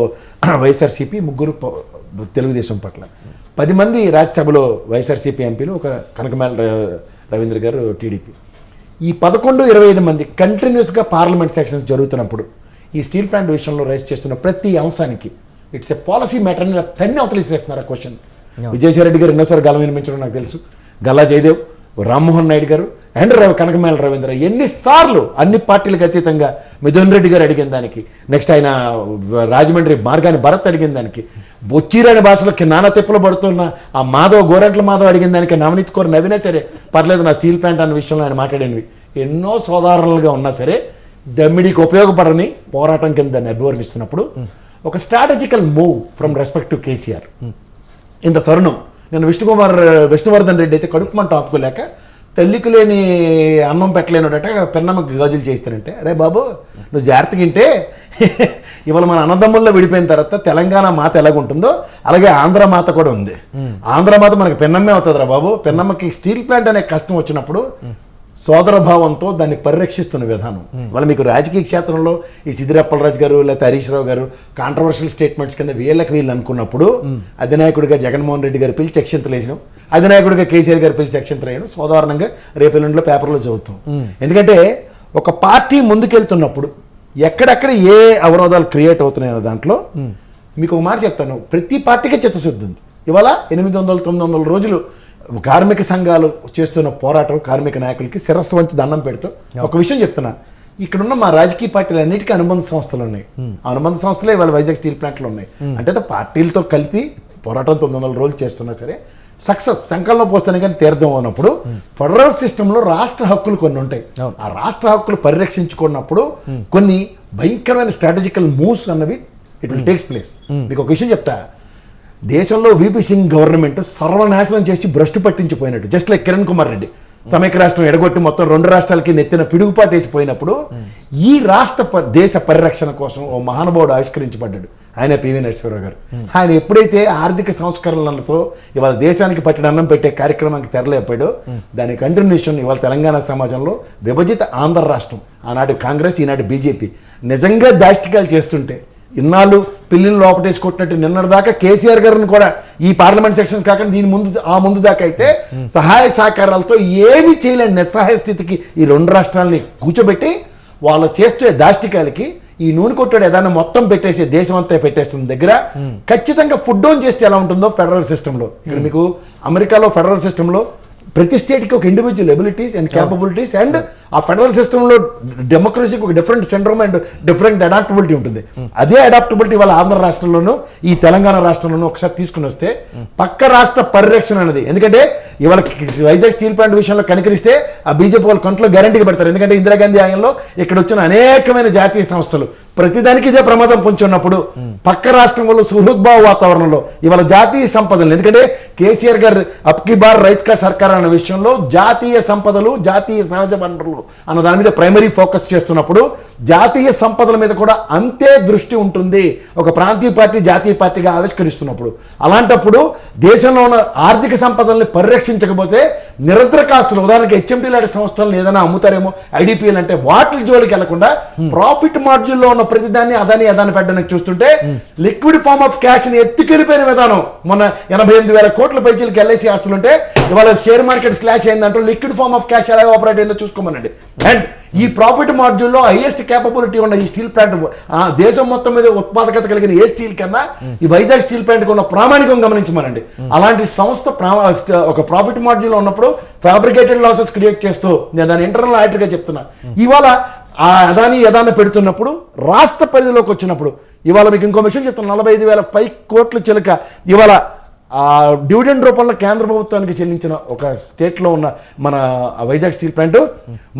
[SPEAKER 7] వైఎస్ఆర్సీపీ, 3 తెలుగుదేశం పట్ల, 10 మంది రాజ్యసభలో వైఎస్ఆర్సీపీ ఎంపీలు, ఒక కనకమేల రవీంద్ర గారు టీడీపీ. ఈ 11-25 మంది కంటిన్యూస్గా పార్లమెంట్ సెక్షన్స్ జరుగుతున్నప్పుడు ఈ స్టీల్ ప్లాంట్ విషయంలో రైజ్ చేస్తున్న ప్రతి అంశానికి ఇట్స్ ఎ పాలసీ మ్యాటర్ అని పెన్ని అవతలిసిరేస్తున్నారు ఆ క్వశ్చన్. విజయసాయి రెడ్డి గారు ఎన్నోసారి గలం వినిపించడం నాకు తెలుసు, గల్లా జయదేవ్, రామ్మోహన్ నాయుడు గారు అండ్ కనకమేల రవీంద్ర ఎన్నిసార్లు అన్ని పార్టీలకు అతీతంగా మిథున్ రెడ్డి గారు అడిగిన దానికి, నెక్స్ట్ ఆయన రాజమండ్రి మార్గాని భరత్ అడిగిన దానికి, బొచ్చిరాని భాషలోకి నానా తిప్పలు పడుతున్న ఆ మాధవ్, గోరంట్ల మాధవ్ అడిగిన దానికి నవనీత్ కౌర్ నవ్వినా సరే పర్లేదు నా స్టీల్ ప్లాంట్ అన్న విషయంలో ఆయన మాట్లాడినవి ఎన్నో సోదారణలుగా ఉన్నా సరే దమ్మిడికి ఉపయోగపడని పోరాటం కింద దాన్ని అభివర్ణిస్తున్నప్పుడు ఒక strategical move from respect to KCR. ఇంత తరుణం నేను విష్ణువర్ధన్ రెడ్డి అయితే కడుపు మంట ఆపుకోలేక తల్లికి లేని అన్నం పెట్టలేనుడట పెన్నమ్మకి గాజులు చేస్తానంటే, అరే బాబు నువ్వు జాగ్రత్తగా ఇంటే ఇవాళ మన అన్నదమ్ముల్లో విడిపోయిన తర్వాత తెలంగాణ మాత ఎలాగుంటుందో అలాగే ఆంధ్ర మాత కూడా ఉంది. ఆంధ్ర మాత మనకి పెన్నమ్మే అవుతుందిరా బాబు. పెన్నమ్మకి స్టీల్ ప్లాంట్ అనే కష్టం వచ్చినప్పుడు సోదర భావంతో దాన్ని పరిరక్షిస్తున్న విధానం. వాళ్ళ మీకు రాజకీయ క్షేత్రంలో ఈ సిద్దిరప్పలరాజు గారు లేకపోతే హరీష్ రావు గారు కాంట్రవర్షియల్ స్టేట్మెంట్స్ కింద వీళ్ళు అనుకున్నప్పుడు అధినాయకుడిగా జగన్మోహన్ రెడ్డి గారు పిలిచి అక్షంతలు వేసినాం, అధినాయకుడిగా కేసీఆర్ గారు పిలిచి అక్షంతలు వేయడం సాధారణంగా రేపు ఎల్లుండిలో పేపర్లో చదువుతాం. ఎందుకంటే ఒక పార్టీ ముందుకెళ్తున్నప్పుడు ఎక్కడెక్కడ ఏ అవరోధాలు క్రియేట్ అవుతున్నాయో దాంట్లో మీకు ఒక మాట చెప్తాను, ప్రతి పార్టీకి చిత్తశుద్ధి ఉంది. ఇవాళ 800-900 రోజులు కార్మిక సంఘాలు చేస్తున్న పోరాటం కార్మిక నాయకులకి శిరస్సు వంచి దండం పెడుతూ ఒక విషయం చెప్తున్నా, ఇక్కడున్న మా రాజకీయ పార్టీలు అన్నిటికీ అనుబంధ సంస్థలు ఉన్నాయి. ఆ అనుబంధ సంస్థలే ఇవాళ వైజాగ్ స్టీల్ ప్లాంట్లు ఉన్నాయి. అంటే పార్టీలతో కలిసి పోరాటం 900 రోజులు చేస్తున్నా సరే సక్సెస్ సంకలనం పోస్తానే కానీ తీర్థం అన్నప్పుడు ఫెడరల్ సిస్టంలో రాష్ట్ర హక్కులు కొన్ని ఉంటాయి. ఆ రాష్ట్ర హక్కులు పరిరక్షించుకున్నప్పుడు కొన్ని భయంకరమైన స్ట్రాటజికల్ మూవ్స్ అన్నవి ఇట్ విల్ టేక్స్ ప్లేస్. మీకు ఒక విషయం చెప్తా, దేశంలో వీపీ సింగ్ గవర్నమెంట్ సర్వనాశనం చేసి భ్రష్టు పట్టించిపోయినట్టు జస్ట్ లైక్ కిరణ్ కుమార్ రెడ్డి సమైక్య రాష్ట్రం ఎడగొట్టి మొత్తం 2 రాష్ట్రాలకి నెత్తిన పిడుగుపాటు వేసిపోయినప్పుడు ఈ రాష్ట్ర దేశ పరిరక్షణ కోసం ఓ మహానుభావుడు ఆవిష్కరించబడ్డాడు, ఆయన పివి నరసింహారావు గారు. ఆయన ఎప్పుడైతే ఆర్థిక సంస్కరణలతో ఇవాళ దేశానికి పట్టిన అన్నం పెట్టే కార్యక్రమానికి తెరలేపాడో దాని కంటిన్యూషన్ ఇవాళ తెలంగాణ సమాజంలో విభజిత ఆంధ్ర రాష్ట్రం ఆనాటి కాంగ్రెస్ ఈనాటి బీజేపీ నిజంగా దాష్టికాలు చేస్తుంటే ఇన్నాళ్ళు పిల్లిని లోపటేసుకుంటున్నట్టు నిన్నటిదాకా కేసీఆర్ గారిని కూడా ఈ పార్లమెంట్ సెక్షన్స్ కాకుండా దీని ముందు దాకా అయితే సహాయ సహకారాలతో ఏమీ చేయలేని నిస్సహాయ స్థితికి ఈ 2 రాష్ట్రాలని కూర్చోబెట్టి వాళ్ళు చేస్తే దాష్టికాలకి ఈ నూనె కొట్టాడు ఏదైనా మొత్తం పెట్టేసి దేశం అంతా పెట్టేస్తుంది దగ్గర ఖచ్చితంగా ఫుడ్ డౌన్ చేస్తే ఎలా ఉంటుందో ఫెడరల్ సిస్టంలో. ఇక్కడ మీకు అమెరికాలో ఫెడరల్ సిస్టంలో ప్రతి స్టేట్కి ఒక individual abilities and capabilities and ఆ ఫెడరల్ సిస్టంలో డెమోక్రసీకి ఒక different syndrome and different adaptability ఉంటుంది. అదే అడాప్టబిలిటీ వాళ్ళ ఆంధ్ర రాష్ట్రంలోనూ ఈ తెలంగాణ రాష్ట్రంలోనూ ఒకసారి తీసుకుని వస్తే పక్క రాష్ట్ర పరిరక్షణ అనేది, ఎందుకంటే ఇవాళ వైజాగ్ స్టీల్ ప్లాంట్ విషయంలో కనికరిస్తే ఆ బీజేపీ వాళ్ళు కంట్లో గ్యారంటీగా పెడతారు. ఎందుకంటే ఇందిరాగాంధీ హయాంలో ఇక్కడ వచ్చిన అనేకమైన జాతీయ సంస్థలు ప్రతిదానికి ఇదే ప్రమాదం పొంచున్నప్పుడు పక్క రాష్ట్రంలో సుహృద్భావ వాతావరణంలో ఇవాళ జాతీయ సంపదలు, ఎందుకంటే కేసీఆర్ గారు అప్కి బార్ రైత్ కా సర్కార్ అనే విషయంలో జాతీయ సంపదలు జాతీయ సహజ వనరులు అన్న దాని మీద ప్రైమరీ ఫోకస్ చేస్తున్నప్పుడు జాతీయ సంపదల మీద కూడా అంతే దృష్టి ఉంటుంది ఒక ప్రాంతీయ పార్టీ జాతీయ పార్టీగా ఆవిష్కరిస్తున్నప్పుడు. అలాంటప్పుడు దేశంలో ఉన్న ఆర్థిక సంపదల్ని పరిరక్షించకపోతే నిరంతర కాస్తులు ఉదాహరణకి హెచ్ఎండి లాంటి సంస్థలను ఏదైనా అమ్ముతారేమో ఐడిపిఎల్ అంటే వాటి జోలికి వెళ్లకుండా ప్రాఫిట్ మార్జిన్లో ఉన్న ప్రతిదాన్ని అదాన్ని పెట్టడానికి చూస్తుంటే లిక్విడ్ ఫార్మ్ ఆఫ్ క్యాష్ ని ఎత్తుకెళ్ళిపోయిన విధానం. మొన్న 88,000 కోట్ల పైచీలకి ఎల్ఐసి ఆస్తులుంటే ఇవాళ షేర్ మార్కెట్ స్లాష్ అయిందంటూ లిక్విడ్ ఫార్మ్ ఆఫ్ క్యాష్ ఎలా ఆపరేట్ అయిందో చూసుకోమనండి. అండ్ ఈ ప్రాఫిట్ మార్జిన్లో హైయెస్ట్ కేపబిలిటీ ఉన్న ఈ స్టీల్ ప్లాంట్ దేశం మొత్తం మీద ఉత్పాదకత కలిగిన ఏ స్టీల్ కన్నా ఈ వైజాగ్ స్టీల్ ప్లాంట్ ఉన్న ప్రామాణికం గమనించమనండి. అలాంటి సంస్థ ఒక ప్రాఫిట్ మార్జిన్లో ఉన్నప్పుడు ఫ్యాబ్రికేటెడ్ లాసెస్ క్రియేట్ చేస్తూ నేను దాని ఇంటర్నల్ ఆడిటర్గా చెప్తున్నా. ఇవాళ ఆ యదాన్ని పెడుతున్నప్పుడు రాష్ట్ర పరిధిలోకి వచ్చినప్పుడు ఇవాళ మీకు ఇంకో విషయం చెప్తాను, 45,000 కోట్ల చిలుక ఇవాళ డివిడెండ్ రూపంలో కేంద్ర ప్రభుత్వానికి చెల్లించిన ఒక స్టేట్లో ఉన్న మన వైజాగ్ స్టీల్ ప్లాంట్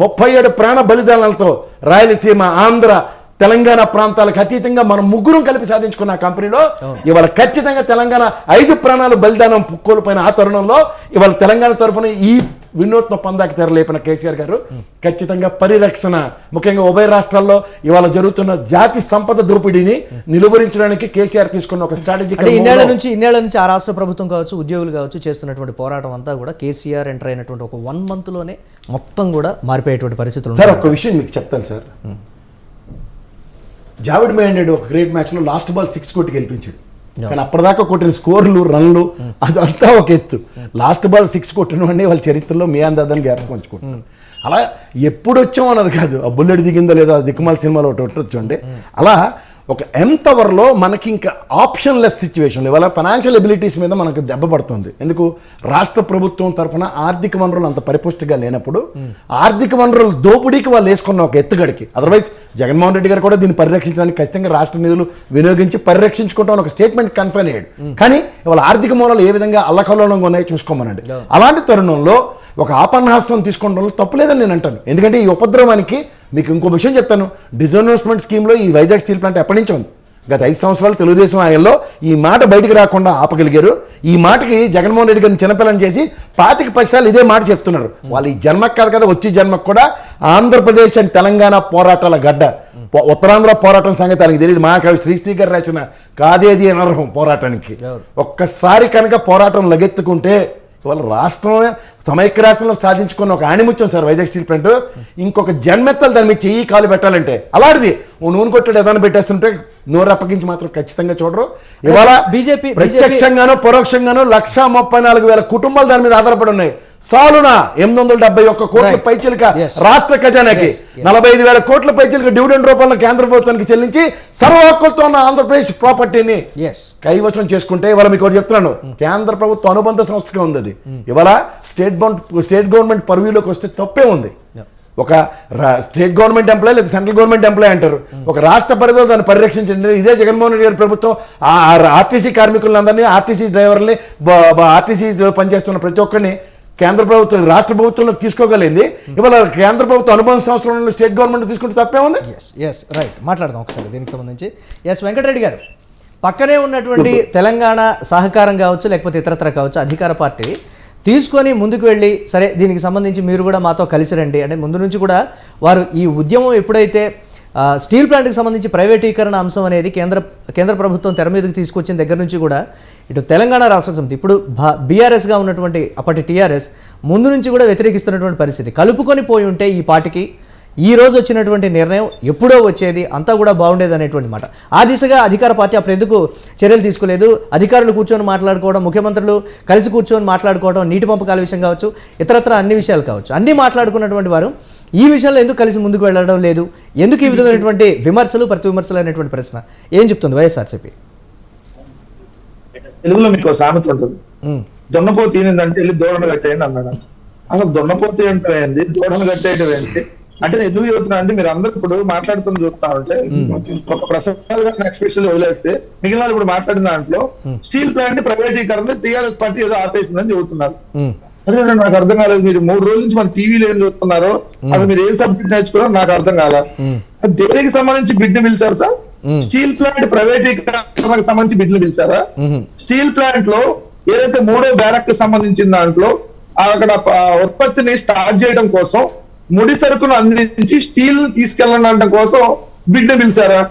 [SPEAKER 7] 37 ప్రాణ బలిదానాలతో రాయలసీమ ఆంధ్ర తెలంగాణ ప్రాంతాలకు అతీతంగా మనం ముగ్గురం కలిపి సాధించుకున్న కంపెనీలో ఇవాళ ఖచ్చితంగా తెలంగాణ 5 ప్రాణాలు బలిదానం కోల్పోయిన ఆ తరుణంలో ఇవాళ తెలంగాణ తరఫున ఈ వినూత్న పందాకి తెరలేపిన కేసీఆర్ గారు ఖచ్చితంగా పరిరక్షణ ముఖ్యంగా ఉభయ రాష్ట్రాల్లో ఇవాళ జరుగుతున్న జాతి సంపద దోపిడీని నిలువరించడానికి కేసీఆర్ తీసుకున్న ఒక స్ట్రాటజీ.
[SPEAKER 1] ఇన్నేళ్ల నుంచి ఆ రాష్ట్ర ప్రభుత్వం కావచ్చు ఉద్యోగులు కావచ్చు చేస్తున్నటువంటి పోరాటం అంతా కూడా కేసీఆర్ ఎంటర్ అయినటువంటి ఒక 1 month లోనే మొత్తం కూడా మారిపోయేటువంటి పరిస్థితులు.
[SPEAKER 7] సార్ ఒక విషయం మీకు చెప్తాను సార్, జావిడ్ మైండెడ్ ఒక గ్రేట్ మ్యాచ్లో లాస్ట్ బాల్ 6 కొట్టి గెలిపించాడు. కానీ అప్పటిదాకా కొట్టిన స్కోర్లు రన్లు అదంతా ఒక ఎత్తు. లాస్ట్ బాల్ 6 కొట్టిన వాడిని వాళ్ళ చరిత్రలో మీ అందాదని జ్ఞాపకం ఉంచుకుంటున్నారు. అలా ఎప్పుడు వచ్చాం అన్నది కాదు, ఆ బుల్లెట్ దిగిందో లేదో ఆ దిక్కుమాల సినిమాలో ఒకటి వచ్చండి. అలా ఒక ఎంత ఓవర్లో మనకి ఇంకా ఆప్షన్ లెస్ సిచ్యువేషన్లో ఇవాళ ఫైనాన్షియల్ ఎబిలిటీస్ మీద మనకు దెబ్బ పడుతుంది. ఎందుకు రాష్ట్ర ప్రభుత్వం తరఫున ఆర్థిక వనరులు అంత పరిపుష్టిగా లేనప్పుడు ఆర్థిక వనరుల దోపిడీకి వాళ్ళు వేసుకున్న ఒక ఎత్తుగడికి. అదర్వైజ్ జగన్మోహన్ రెడ్డి గారు కూడా దీన్ని పరిరక్షించడానికి ఖచ్చితంగా రాష్ట్ర నిధులు వినియోగించి పరిరక్షించుకుంటాం ఒక స్టేట్మెంట్ కన్ఫైన్ అయ్యాడు. కానీ ఇవాళ ఆర్థిక మూలాలు ఏ విధంగా అల్లకల్లోలంగా ఉన్నాయో చూసుకోమనండి. అలాంటి తరుణంలో ఒక ఆపన్నహస్తం తీసుకోవడంలో తప్పులేదని నేను అంటాను. ఎందుకంటే ఈ ఉపద్రవానికి మీకు ఇంకో విషయం చెప్తాను, డిజిన్వెస్ట్మెంట్ స్కీమ్లో ఈ వైజాగ్ స్టీల్ ప్లాంట్ ఎప్పటి నుంచి ఉంది. గత 5 సంవత్సరాలు తెలుగుదేశం ఆయనలో ఈ మాట బయటికి రాకుండా ఆపగలిగారు. ఈ మాటకి జగన్మోహన్ రెడ్డి గారిని చిన్నపిల్లని చేసి 25 సార్లు ఇదే మాట చెప్తున్నారు. వాళ్ళు ఈ జన్మకు కాదు కదా, వచ్చే జన్మకు కూడా ఆంధ్రప్రదేశ్ అండ్ తెలంగాణ పోరాటాల గడ్డ. ఉత్తరాంధ్ర పోరాటం సంగతి ఆయనకి తెలియదు. మహాకవి శ్రీశ్రీ గారు రాసిన కాదేది అనర్హం పోరాటానికి. ఒక్కసారి కనుక పోరాటం లగెత్తుకుంటే ఇవాళ రాష్ట్రం సమైక్య రాష్ట్రంలో సాధించుకున్న ఒక ఆణిముత్యం సార్ వైజాగ్ స్టీల్ ప్లాంట్. ఇంకొక జన్మెత్తలు దాని మీద చెయ్యి కాలు పెట్టాలంటే అలాంటిది నూనె కొట్టాడు ఏదైనా పెట్టేస్తుంటే నోరు అప్పగించి మాత్రం ఖచ్చితంగా చూడరు. ఇవాళ
[SPEAKER 1] బీజేపీ
[SPEAKER 7] ప్రత్యక్షంగానో పరోక్షంగానో 134,000 కుటుంబాలు దాని మీద ఆధారపడి ఉన్నాయి. సాలునా 871 కోట్ల పైచిలుక రాష్ట్ర ఖజానాకి, 45,000 కోట్ల పైచిలుక డివిడెండ్ రూపంలో కేంద్ర ప్రభుత్వానికి చెల్లించి సర్వ హక్కులతో ఉన్న ఆంధ్రప్రదేశ్ ప్రాపర్టీని కైవసం చేసుకుంటే ఇవాళ మీకు ఒకటి చెప్తున్నాను, కేంద్ర ప్రభుత్వ అనుబంధ సంస్థగా ఉంది అది. ఇవాళ స్టేట్ గవర్నమెంట్ పర్వ్యూలోకి వస్తే తప్పే ఉంది. ఒక స్టేట్ గవర్నమెంట్ ఎంప్లాయ్ లేదా సెంట్రల్ గవర్నమెంట్ ఎంప్లాయ్ అంటారు, ఒక రాష్ట్ర పరిధిలో దాన్ని పరిరక్షించండి. ఇదే జగన్మోహన్ రెడ్డి గారి ప్రభుత్వం ఆర్టీసీ కార్మికులందరినీ, ఆర్టీసీ డ్రైవర్ని, ఆర్టీసీ పనిచేస్తున్న ప్రతి ఒక్కరిని కేంద్ర ప్రభుత్వం రాష్ట్ర ప్రభుత్వంలో తీసుకోగలిగింది. ఇవాళ కేంద్ర ప్రభుత్వం అనుబంధ సంస్థలను స్టేట్ గవర్నమెంట్ తీసుకుంటే తప్పే ఉంది.
[SPEAKER 1] రైట్, మాట్లాడదాం ఒకసారి దీనికి సంబంధించి. వెంకటరెడ్డి గారు, పక్కనే ఉన్నటువంటి తెలంగాణ సహకారం కావచ్చు లేకపోతే ఇతరత్ర కావచ్చు, అధికార పార్టీ తీసుకొని ముందుకు వెళ్ళి సరే దీనికి సంబంధించి మీరు కూడా మాతో కలిసి రండి అంటే ముందు నుంచి కూడా వారు ఈ ఉద్యమం ఎప్పుడైతే స్టీల్ ప్లాంట్కి సంబంధించి ప్రైవేటీకరణ అంశం అనేది కేంద్ర ప్రభుత్వం తెర మీదకి తీసుకొచ్చిన దగ్గర నుంచి కూడా ఇటు తెలంగాణ రాష్ట్ర సమితి, ఇప్పుడు బీఆర్ఎస్గా ఉన్నటువంటి అప్పటి టీఆర్ఎస్ ముందు నుంచి కూడా వ్యతిరేకిస్తున్నటువంటి పరిస్థితి. కలుపుకొని పోయి ఉంటే ఈ పార్టీకి ఈ రోజు వచ్చినటువంటి నిర్ణయం ఎప్పుడో వచ్చేది, అంతా కూడా బాగుండేది అనేటువంటి మాట. ఆ దిశగా అధికార పార్టీ అప్పుడు ఎందుకు చర్యలు తీసుకోలేదు? అధికారులు కూర్చొని మాట్లాడుకోవడం, ముఖ్యమంత్రులు కలిసి కూర్చొని మాట్లాడుకోవడం, నీటి పంపకాల విషయం కావచ్చు, ఇతరత్ర అన్ని విషయాలు కావచ్చు, అన్నీ మాట్లాడుకున్నటువంటి వారు ఈ విషయంలో ఎందుకు కలిసి ముందుకు వెళ్ళడం లేదు? ఎందుకు ఈ విధమైనటువంటి విమర్శలు ప్రతి విమర్శలు అనేటువంటి ప్రశ్న ఏం చెప్తుంది వైఎస్ఆర్సీపీ?
[SPEAKER 4] తెలుగులో మీకు సామెత ఉంటుంది, దున్నపోతు ఏంటంటే వెళ్ళి దూడను కట్టేయండి అన్నాడు. అసలు దున్నపోతు అంటే ఏంటి, దూడను కట్టేయడం ఏంటి అంటే నేను ఎందుకు చెబుతున్నా అంటే మీరు అందరూ ఇప్పుడు మాట్లాడుతున్న చూస్తా ఉంటే ఒక ప్రసాద్ గారిని ఎక్స్పెషల్ వదిలేస్తే మిగిలిన ఇప్పుడు మాట్లాడిన దాంట్లో స్టీల్ ప్లాంట్ ప్రైవేటీకరణ టీఆర్ఎస్ పార్టీ ఏదో ఆపేసిందని చెబుతున్నారు. అదే నాకు అర్థం కాలేదు. మీరు 3 రోజుల నుంచి మన టీవీలో ఏం చూస్తున్నారో అది మీరు ఏం సబ్జెక్ట్ నేర్చుకున్నారో నాకు అర్థం కాల. దేనికి సంబంధించి బిడ్ని పిలిచారు సార్? స్టీల్ ప్లాంట్ ప్రైవేటీకరణకు సంబంధించి బిడ్లు పిలిచారా? స్టీల్ ప్లాంట్ లో ఏదైతే 3వ బ్యారక్ కి సంబంధించిన దాంట్లో అక్కడ ఉత్పత్తిని స్టార్ట్ చేయడం కోసం ముడి సరుకును అందించి స్టీల్ తీసుకెళ్ళడం కోసం బిడ్ని పిలిచారా?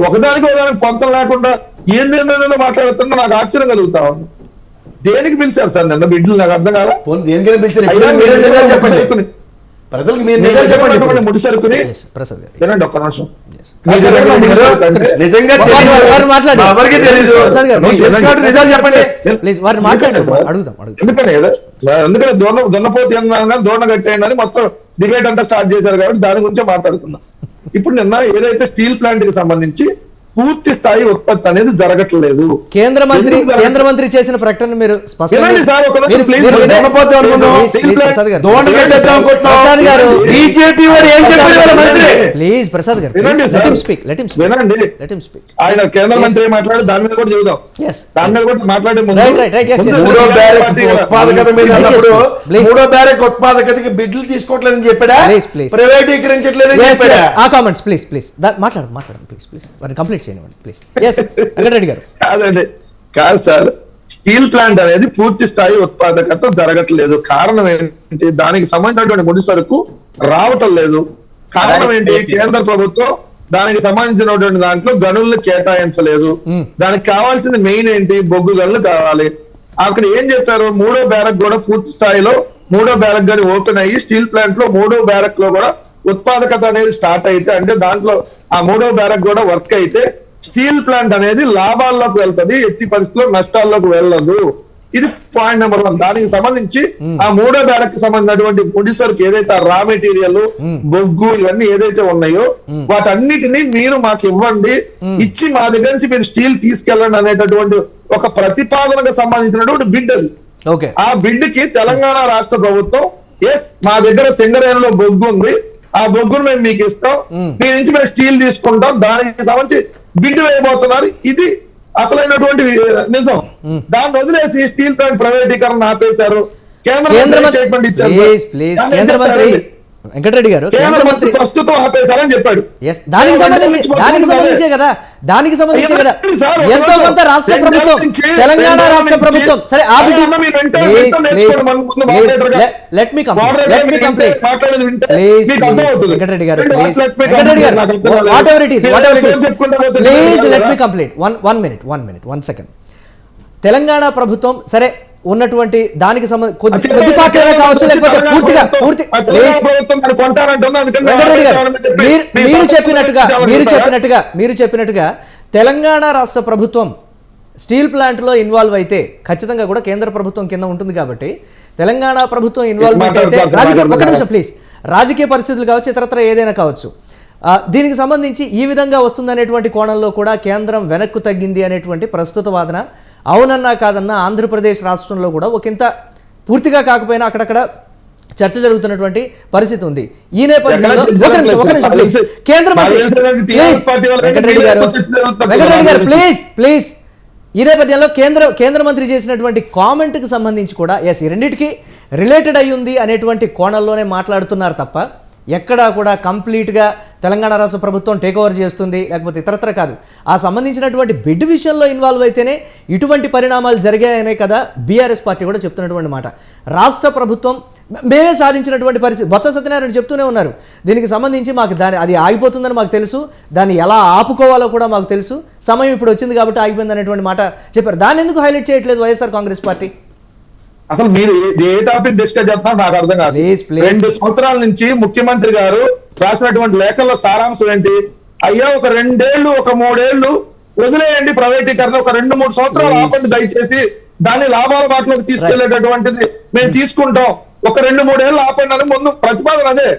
[SPEAKER 4] ఒకదానికి పొంతం లేకుండా ఏందేందో మాట్లాడుతున్నా నాకు ఆశ్చర్యం కలుగుతా ఉంది. దేనికి పిలిచారు సార్ నిన్న బిడ్డలు? నాకు అర్థం కాదా.
[SPEAKER 7] దేనికైనా పిలిచారు ప్రజలకు మీరు చెప్పండి. ముడి సరుకుని వినండి ఒక్క నిమిషం. ఎందుకంటే దున్నపోతు దూడ కట్టేయండి అని మొత్తం డిబేట్ అంతా స్టార్ట్ చేశారు కాబట్టి దాని గురించే మాట్లాడుతున్నాం. ఇప్పుడు నిన్న ఏదైతే స్టీల్ ప్లాంట్ కి సంబంధించి పూర్తి స్థాయి ఉత్పత్తి అనేది జరగట్లేదు.
[SPEAKER 1] కేంద్ర మంత్రి చేసిన ప్రకటన మీరు ప్లీజ్ ప్రసాద్ గారు
[SPEAKER 4] వినండి. ఆయన కేంద్ర మంత్రి మాట్లాడి దాని మీద కూడా చెబుదాం. దాని మీద కూడా మాట్లాడే
[SPEAKER 7] మూడో బ్యారెక్ ఉత్పాదకతకి బిడ్లు తీసుకోవట్లేదని చెప్పాడా? ప్రైవేటీకరించట్లేదని చెప్పాడా?
[SPEAKER 1] ప్లీజ్ మాట్లాడండి ప్లీజ్ వారిని కంప్లీట్ చేయండి ప్లీజ్. వెంకటరెడ్డి గారు,
[SPEAKER 4] కాదు సార్, స్టీల్ ప్లాంట్ అనేది పూర్తి స్థాయి ఉత్పాదకత జరగట్లేదు. కారణం ఏంటి? దానికి సంబంధించినటువంటి ముడి సరుకు రావటం లేదు. కారణం ఏంటి? కేంద్ర ప్రభుత్వం దానికి సంబంధించినటువంటి దాంట్లో గనులను కేటాయించలేదు. దానికి కావాల్సింది మెయిన్ ఏంటి? బొగ్గు గనులు కావాలి. అక్కడ ఏం చెప్పారు? 3వ బ్యారక్ కూడా పూర్తి స్థాయిలో 3వ బ్యారక్ గాని ఓపెన్ అయ్యి స్టీల్ ప్లాంట్ లో 3వ బ్యారక్ లో కూడా ఉత్పాదకత అనేది స్టార్ట్ అయితే, అంటే దాంట్లో ఆ 3వ బ్యారక్ కూడా వర్క్ అయితే స్టీల్ ప్లాంట్ అనేది లాభాల్లోకి వెళ్తుంది, ఎట్టి పరిస్థితుల్లో నష్టాల్లోకి వెళ్ళదు. ఇది పాయింట్ నెంబర్ 1. దానికి సంబంధించి ఆ 3వ బ్యారక్ కి సంబంధించినటువంటి ముడి సరుకు ఏదైతే రా మెటీరియల్, బొగ్గు ఇవన్నీ ఏదైతే ఉన్నాయో వాటన్నిటిని మీరు మాకు ఇవ్వండి, ఇచ్చి మా దగ్గర నుంచి మీరు స్టీల్ తీసుకెళ్ళండి అనేటటువంటి ఒక ప్రతిపాదనకు సంబంధించినటువంటి బిడ్ అది. ఆ బిడ్ కి తెలంగాణ రాష్ట్ర ప్రభుత్వం మా దగ్గర సింగరేణిలో బొగ్గు ఉంది, ఆ బొగ్గును మేము మీకు ఇస్తాం, మీ నుంచి మేము స్టీల్ తీసుకుంటాం, దానికి సంబంధించి బిడ్డు వేయబోతున్నారు. ఇది అసలైనటువంటి నిజం. దాన్ని వదిలేసి స్టీల్ ప్లాంట్ ప్రైవేటీకరణ ఆపేశారు. కేంద్ర మంత్రి స్టేట్మెంట్ ఇచ్చారు.
[SPEAKER 1] వెంకటరెడ్డి గారు కేంద్ర మంత్రి
[SPEAKER 4] ప్రస్తుతం ఆపేశారని చెప్పాడు.
[SPEAKER 1] Yes, దానికి సంబంధించే కదా ఎంతో కొంత రాష్ట్ర ప్రభుత్వం, తెలంగాణ రాష్ట్ర ప్రభుత్వం సరే let me complete please Venkatareddy గారు what ever it is please let me complete 1 minute Telangana ప్రభుత్వం సరే ఉన్నటువంటి దానికి కొద్దిపాట్లనే కావచ్చు, లేకపోతే మీరు చెప్పినట్టుగా తెలంగాణ రాష్ట్ర ప్రభుత్వం స్టీల్ ప్లాంట్ లో ఇన్వాల్వ్ అయితే ఖచ్చితంగా కూడా కేంద్ర ప్రభుత్వం కింద ఉంటుంది కాబట్టి తెలంగాణ ప్రభుత్వం ఇన్వాల్వ్మెంట్ అయితే ఒక నిమిషం ప్లీజ్, రాజకీయ పరిస్థితులు కావచ్చు, ఇతరత్ర ఏదైనా కావచ్చు, దీనికి సంబంధించి ఈ విధంగా వస్తుందనేటువంటి కోణంలో కూడా కేంద్రం వెనక్కు తగ్గింది అనేటువంటి ప్రస్తుత వాదన అవునన్నా కాదన్నా ఆంధ్రప్రదేశ్ రాష్ట్రంలో కూడా ఒకంత పూర్తిగా కాకపోయినా అక్కడక్కడ చర్చ జరుగుతున్నటువంటి పరిస్థితి ఉంది. ఈ నేపథ్యంలో ఒక నిమిషం ప్లీజ్, కేంద్ర మంత్రి వెంకటరెడ్డి గారు ప్లీజ్ ఈ నేపథ్యంలో కేంద్ర మంత్రి చేసినటువంటి కామెంట్కి సంబంధించి కూడా ఎస్ ఈ రెండింటికి రిలేటెడ్ అయి ఉంది అనేటువంటి కోణంలోనే మాట్లాడుతున్నారు తప్ప ఎక్కడా కూడా కంప్లీట్గా తెలంగాణ రాష్ట్ర ప్రభుత్వం టేక్ ఓవర్ చేస్తుంది లేకపోతే ఇతరత్ర కాదు. ఆ సంబంధించినటువంటి బిడ్ విషయంలో ఇన్వాల్వ్ అయితేనే ఇటువంటి పరిణామాలు జరిగాయనే కదా బీఆర్ఎస్ పార్టీ కూడా చెప్తున్నటువంటి మాట. రాష్ట్ర ప్రభుత్వం మేమే సాధించినటువంటి పరిస్థితి, బొత్స సత్యనారాయణ చెప్తూనే ఉన్నారు, దీనికి సంబంధించి మాకు అది ఆగిపోతుందని మాకు తెలుసు, దాన్ని ఎలా ఆపుకోవాలో కూడా మాకు తెలుసు, సమయం ఇప్పుడు వచ్చింది కాబట్టి ఆగిపోయింది అనేటువంటి మాట చెప్పారు. దాన్ని ఎందుకు హైలైట్ చేయట్లేదు వైఎస్ఆర్ కాంగ్రెస్ పార్టీ?
[SPEAKER 4] అసలు మీరు ఏ టాపిక్ డిస్కస్ చేస్తున్నారు నాకు అర్థం కాదు. 2 సంవత్సరాల నుంచి ముఖ్యమంత్రి గారు రాసినటువంటి లేఖల్లో సారాంశం ఏంటి? అయ్యా ఒక 2 ఏళ్ళు ఒక 3 ఏళ్ళు వదిలేయండి ప్రైవేటీకరణ, ఒక 2-3 సంవత్సరాలు ఆపండి దయచేసి, దాన్ని లాభాల బాటలోకి తీసుకెళ్లేటటువంటిది మేము తీసుకుంటాం, ఒక 2-3 ఏళ్ళు ఆపండి అని ముందు ప్రతిపాదన అదే.